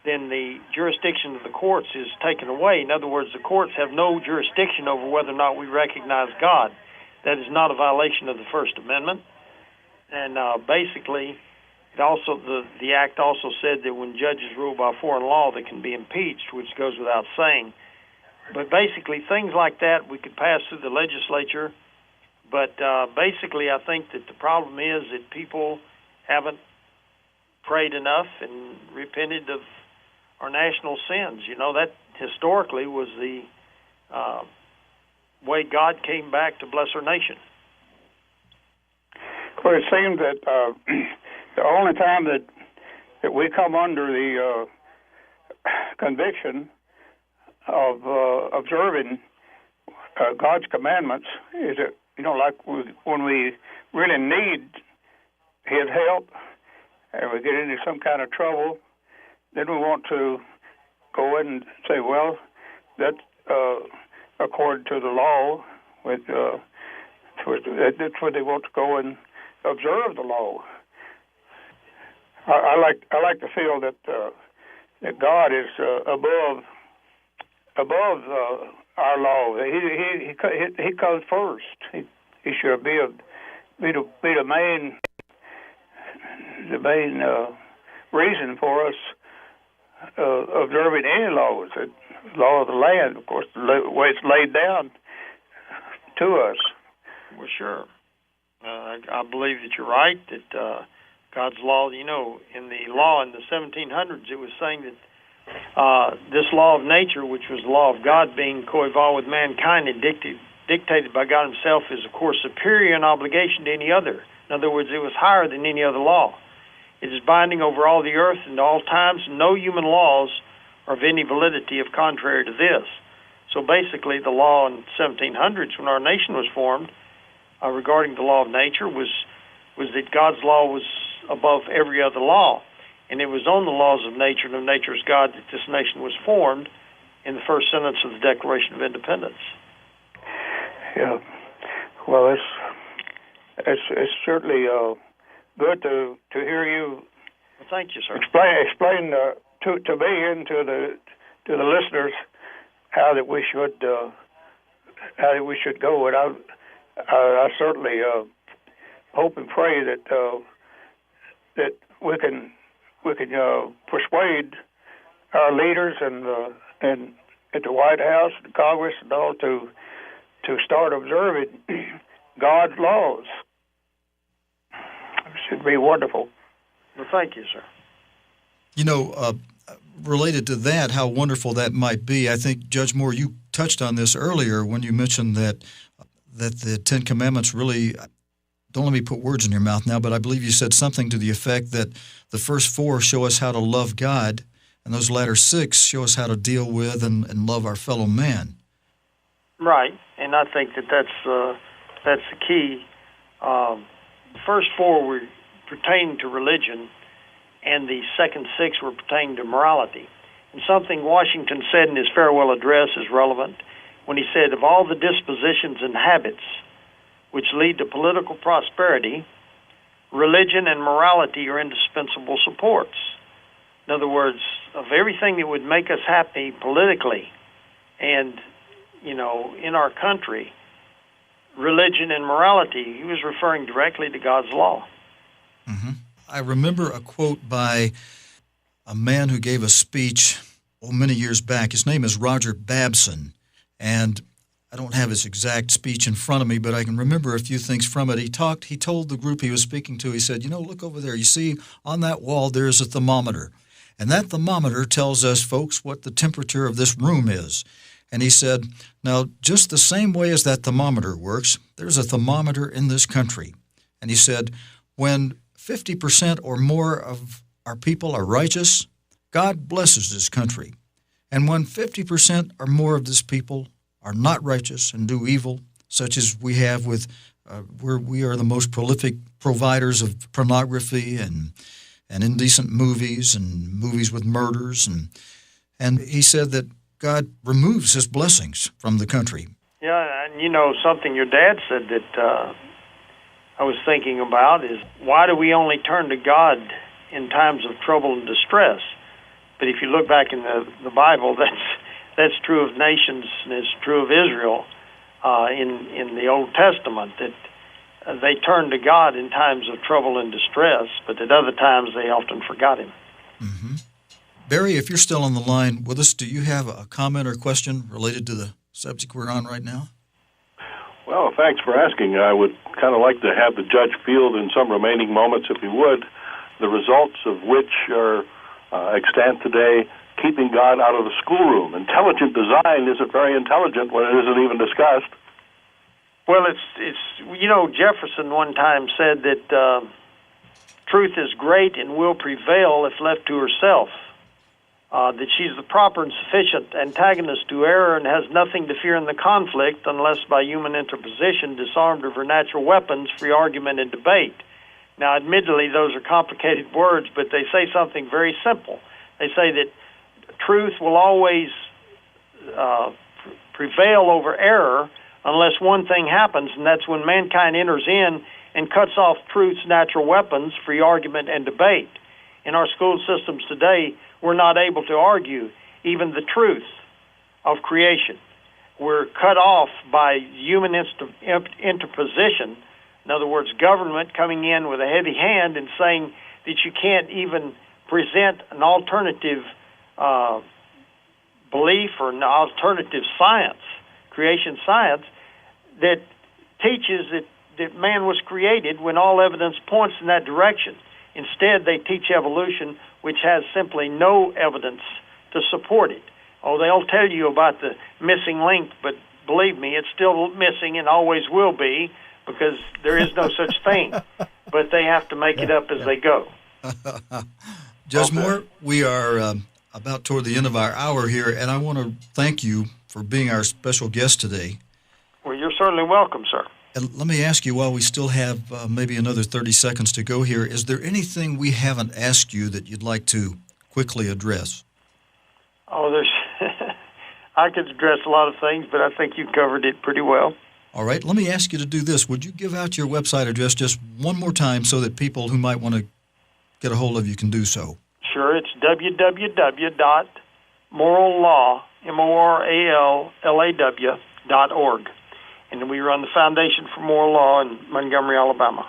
then the jurisdiction of the courts is taken away. In other words, the courts have no jurisdiction over whether or not we recognize God. That is not a violation of the First Amendment. And basically, it also the act also said that when judges rule by foreign law, they can be impeached, which goes without saying. But basically, things like that we could pass through the legislature. But basically, I think that the problem is that people haven't prayed enough and repented of our national sins. You know, that historically was the way God came back to bless our nation. Well, it seems that the only time that we come under the conviction of observing God's commandments is that, you know, like when we really need His help and we get into some kind of trouble, then we want to go in and say, well, that's according to the law. That's where they want to go and observe the law. I like to feel that that God is above our law. He comes first. He should be the main reason for us observing any laws. The law of the land, of course, the way it's laid down to us. Well, sure. I believe that you're right, that God's law, you know, in the law in the 1700s, it was saying that this law of nature, which was the law of God being coeval with mankind and dictated by God himself, is, of course, superior in obligation to any other. In other words, it was higher than any other law. It is binding over all the earth and all times. No human laws are of any validity if contrary to this. So basically, the law in the 1700s, when our nation was formed, regarding the law of nature, was that God's law was above every other law. And it was on the laws of nature and of nature's God that this nation was formed in the first sentence of the Declaration of Independence. Yeah. Well, it's certainly good to hear you. Well, thank you, sir. Explain to me and to the listeners how that we should go. And I certainly hope and pray that we can persuade our leaders and at the White House and Congress and all to start observing God's laws. It should be wonderful. Well, thank you, sir. You know, related to that, how wonderful that might be, I think, Judge Moore, you touched on this earlier when you mentioned that the Ten Commandments really, don't let me put words in your mouth now, but I believe you said something to the effect that the first four show us how to love God, and those latter six show us how to deal with and love our fellow man. Right, and I think that's the key. The first four were pertaining to religion, and the second six were pertaining to morality. And something Washington said in his farewell address is relevant when he said, of all the dispositions and habits which lead to political prosperity, religion and morality are indispensable supports. In other words, of everything that would make us happy politically and, you know, in our country, religion and morality, he was referring directly to God's law. Mm-hmm. I remember a quote by a man who gave a speech many years back. His name is Roger Babson. And I don't have his exact speech in front of me, but I can remember a few things from it. He told the group he was speaking to, he said, look over there. You see on that wall, there's a thermometer. And that thermometer tells us, folks, what the temperature of this room is. And he said, now, just the same way as that thermometer works, there's a thermometer in this country. And he said, when 50% or more of our people are righteous, God blesses this country. And when 50% or more of this people are not righteous and do evil, such as we have with, we are the most prolific providers of pornography and indecent movies and movies with murders. And he said that God removes his blessings from the country. Yeah, and something your dad said that I was thinking about is, why do we only turn to God in times of trouble and distress? But if you look back in the Bible, that's true of nations, and it's true of Israel in the Old Testament, that they turned to God in times of trouble and distress, but at other times they often forgot him. Mm-hmm. Barry, if you're still on the line with us, do you have a comment or question related to the subject we're on right now? Well, thanks for asking. I would kind of like to have the judge field in some remaining moments, if he would, the results of which are extant today, keeping God out of the schoolroom. Intelligent design isn't very intelligent when it isn't even discussed. Well, it's Jefferson one time said that truth is great and will prevail if left to herself. That she's the proper and sufficient antagonist to error and has nothing to fear in the conflict unless by human interposition, disarmed of her natural weapons, free argument and debate. Now, admittedly, those are complicated words, but they say something very simple. They say that truth will always prevail over error unless one thing happens, and that's when mankind enters in and cuts off truth's natural weapons, free argument and debate. In our school systems today, we're not able to argue even the truth of creation. We're cut off by human interposition. In other words, government coming in with a heavy hand and saying that you can't even present an alternative belief or an alternative science, creation science, that teaches that man was created when all evidence points in that direction. Instead, they teach evolution, which has simply no evidence to support it. Oh, they'll tell you about the missing link, but believe me, it's still missing and always will be, because there is no such thing. But they have to make it up as they go. Judge Moore, we are about toward the end of our hour here, and I want to thank you for being our special guest today. Well, you're certainly welcome, sir. And let me ask you, while we still have maybe another 30 seconds to go here, is there anything we haven't asked you that you'd like to quickly address? Oh, I could address a lot of things, but I think you covered it pretty well. All right, let me ask you to do this. Would you give out your website address just one more time so that people who might want to get a hold of you can do so? Sure, it's www.morallaw.org. And we run the Foundation for Moral Law in Montgomery, Alabama.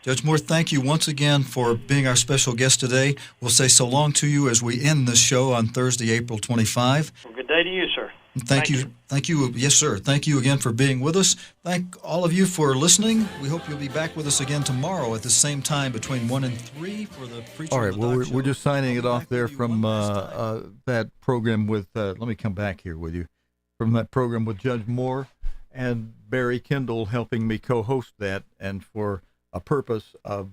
Judge Moore, thank you once again for being our special guest today. We'll say so long to you as we end this show on Thursday, April 25. Well, good day to you, sir. Thank you. Thank you. Yes, sir. Thank you again for being with us. Thank all of you for listening. We hope you'll be back with us again tomorrow at the same time between 1 and 3 for the Preacher. All right. Well, Show. we're just signing it off there from that program with, let me come back here with you, from that program with Judge Moore and Barry Kendall helping me co-host that, and for a purpose of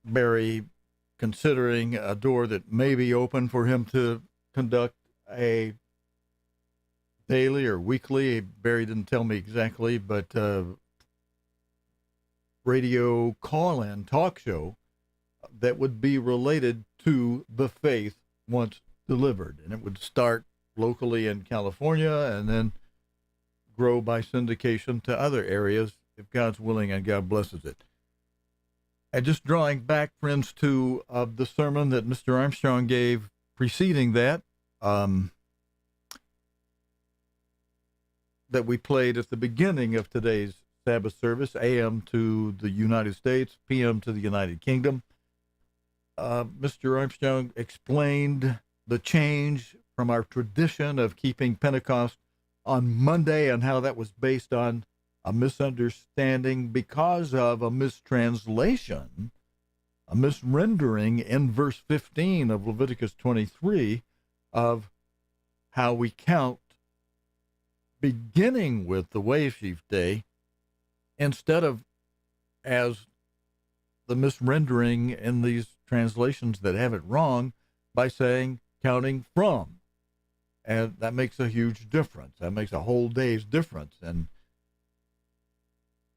Barry considering a door that may be open for him to conduct a daily or weekly, Barry didn't tell me exactly, but radio call-in talk show that would be related to the faith once delivered. And it would start locally in California and then grow by syndication to other areas if God's willing and God blesses it. And just drawing back, friends, to the sermon that Mr. Armstrong gave preceding that, that we played at the beginning of today's Sabbath service, AM to the United States, PM to the United Kingdom. Mr. Armstrong explained the change from our tradition of keeping Pentecost on Monday and how that was based on a misunderstanding because of a mistranslation, a misrendering in verse 15 of Leviticus 23 of how we count, beginning with the Wave Sheaf Day, instead of as the misrendering in these translations that have it wrong by saying counting from. And that makes a huge difference. That makes a whole day's difference. And,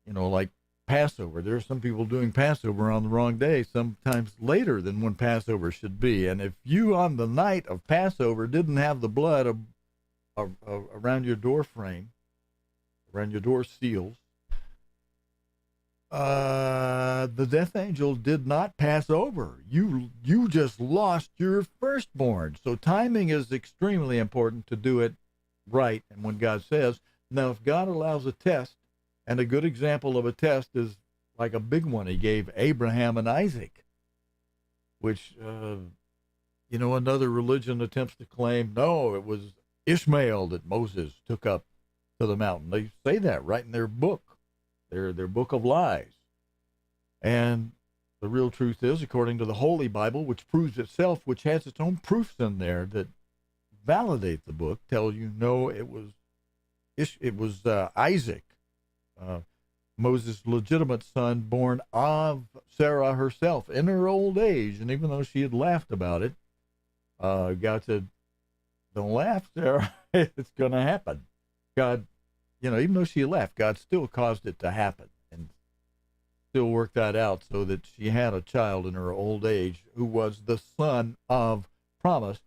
like Passover, there are some people doing Passover on the wrong day, sometimes later than when Passover should be. And if you on the night of Passover didn't have the blood around your door frame, around your door seals, the death angel did not pass over. You just lost your firstborn. So timing is extremely important to do it right. And when God says, now if God allows a test, and a good example of a test is like a big one he gave Abraham and Isaac, which, another religion attempts to claim, no, it was Ishmael that Moses took up to the mountain. They say that right in their book, their book of lies. And the real truth is, according to the Holy Bible, which proves itself, which has its own proofs in there that validate the book, tell you, no, it was Isaac, Moses' legitimate son, born of Sarah herself in her old age. And even though she had laughed about it, God said, don't laugh, Sarah. It's going to happen. God, even though she laughed, God still caused it to happen and still worked that out so that she had a child in her old age who was the son of promise,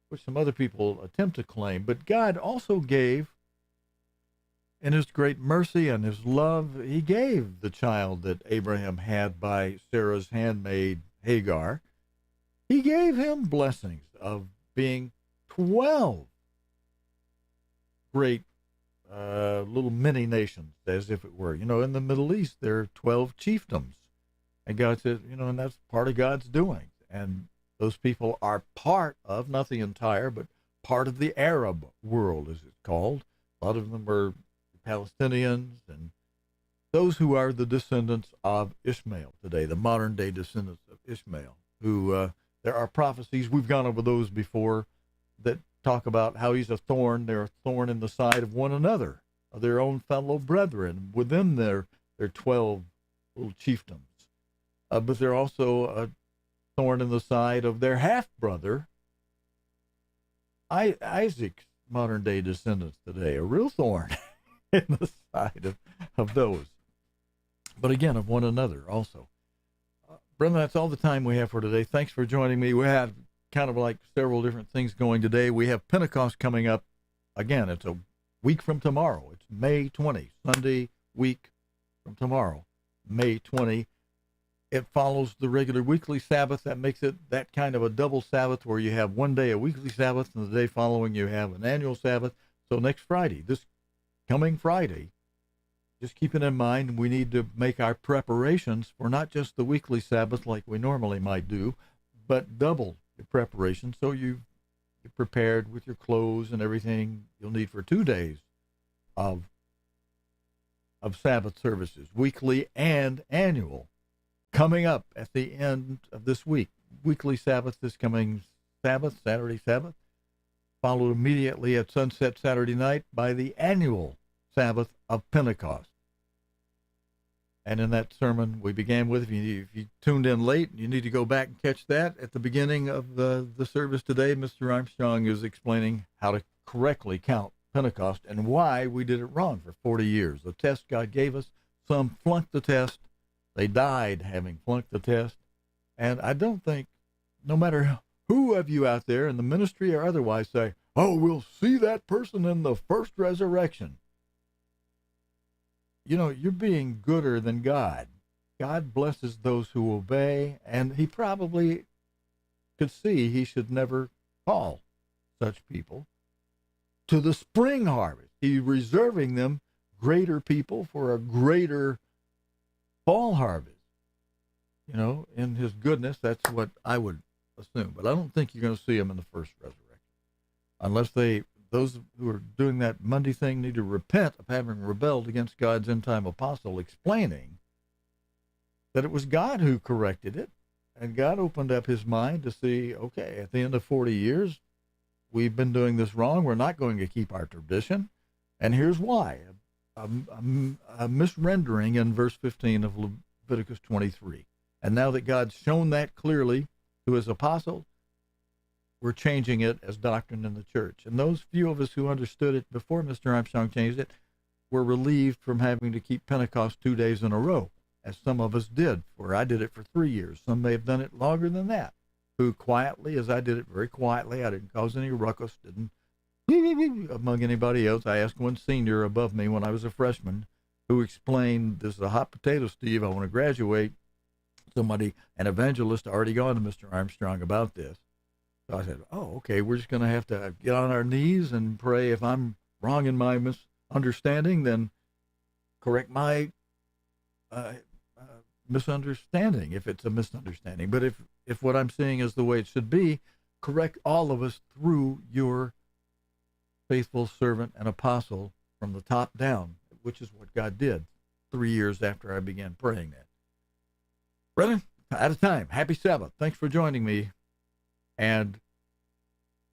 which some other people attempt to claim. But God also gave, in his great mercy and his love, he gave the child that Abraham had by Sarah's handmaid Hagar. He gave him blessings of being 12 great little mini nations, as if it were. In the Middle East, there are 12 chiefdoms. And God said, and that's part of God's doing. And those people are part of, not the entire, but part of the Arab world, as it's called. A lot of them are Palestinians and those who are the descendants of Ishmael today, the modern day descendants of Ishmael, who there are prophecies, we've gone over those before, that talk about how he's a thorn. They're a thorn in the side of one another, of their own fellow brethren within their 12 little chiefdoms. But they're also a thorn in the side of their half-brother, Isaac's modern day descendants today, a real thorn in the side of those. But again, of one another also. Brethren, that's all the time we have for today. Thanks for joining me. We have kind of like several different things going today. We have Pentecost coming up. Again, it's a week from tomorrow. It's May 20, Sunday week from tomorrow, May 20. It follows the regular weekly Sabbath. That makes it that kind of a double Sabbath where you have one day a weekly Sabbath and the day following you have an annual Sabbath. So next Friday, this coming Friday, just keeping in mind we need to make our preparations for not just the weekly Sabbath like we normally might do, but double the preparation so you're prepared with your clothes and everything you'll need for 2 days of Sabbath services, weekly and annual, coming up at the end of this week. Weekly Sabbath this coming Sabbath, Saturday Sabbath, followed immediately at sunset Saturday night by the annual Sabbath of Pentecost. And in that sermon we began with, if you tuned in late, you need to go back and catch that. At the beginning of the service today, Mr. Armstrong is explaining how to correctly count Pentecost and why we did it wrong for 40 years. The test God gave us, some flunked the test. They died having flunked the test. And I don't think, no matter who of you out there in the ministry or otherwise say, oh, we'll see that person in the first resurrection. You're being gooder than God. God blesses those who obey, and he probably could see he should never call such people to the spring harvest. He's reserving them greater people for a greater fall harvest. In his goodness, that's what I would assume. But I don't think you're going to see him in the first resurrection. unless those who are doing that Monday thing need to repent of having rebelled against God's end-time apostle, explaining that it was God who corrected it, and God opened up his mind to see, okay, at the end of 40 years, we've been doing this wrong. We're not going to keep our tradition, and here's why. A misrendering in verse 15 of Leviticus 23. And now that God's shown that clearly to his apostle, we're changing it as doctrine in the church. And those few of us who understood it before Mr. Armstrong changed it were relieved from having to keep Pentecost 2 days in a row, as some of us did, for I did it for 3 years. Some may have done it longer than that, who quietly, as I did it very quietly, I didn't cause any ruckus, didn't among anybody else. I asked one senior above me when I was a freshman who explained, this is a hot potato, Steve, I want to graduate. An evangelist, already gone to Mr. Armstrong about this. So I said, oh, okay, we're just going to have to get on our knees and pray. If I'm wrong in my misunderstanding, then correct my misunderstanding, if it's a misunderstanding. But if what I'm seeing is the way it should be, correct all of us through your faithful servant and apostle from the top down, which is what God did 3 years after I began praying that. Brethren, out of time. Happy Sabbath. Thanks for joining me. And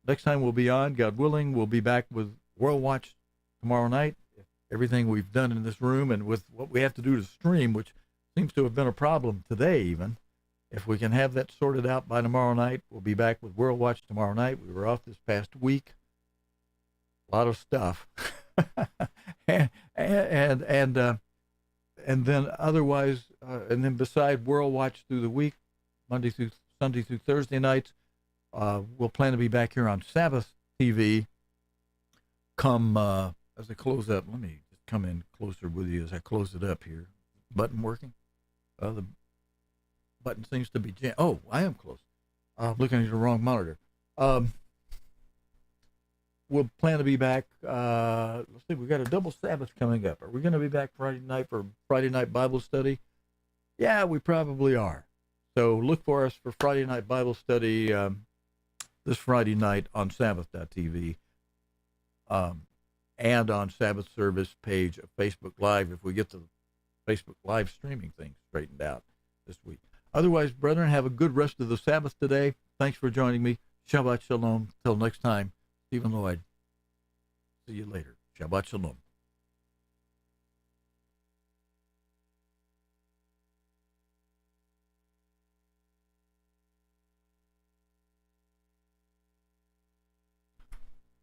next time we'll be on, God willing, we'll be back with World Watch tomorrow night. Everything we've done in this room and with what we have to do to stream, which seems to have been a problem today even. If we can have that sorted out by tomorrow night, we'll be back with World Watch tomorrow night. We were off this past week. A lot of stuff. and then otherwise, and then beside World Watch through the week, Monday through Sunday through Thursday nights, we'll plan to be back here on Sabbath TV. Come as I close up, let me just come in closer with you as I close it up here. Button working? The button seems to be jammed. Oh, I am close. I'm looking at the wrong monitor. We'll plan to be back. Let's see, we got a double Sabbath coming up. Are we going to be back Friday night for Friday night Bible study? Yeah, we probably are. So look for us for Friday night Bible study this Friday night on Sabbath.tv and on Sabbath service page of Facebook Live if we get the Facebook Live streaming thing straightened out this week. Otherwise, brethren, have a good rest of the Sabbath today. Thanks for joining me. Shabbat Shalom. Till next time. Stephen Lloyd. See you later. Shabbat Shalom.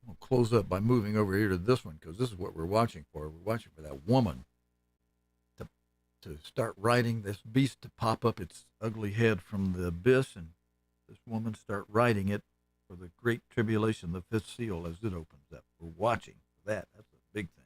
I'll close up by moving over here to this one because this is what we're watching for. We're watching for that woman to start riding this beast to pop up its ugly head from the abyss, and this woman start riding it for the great tribulation, the fifth seal, as it opens up. We're watching for that. That's a big thing.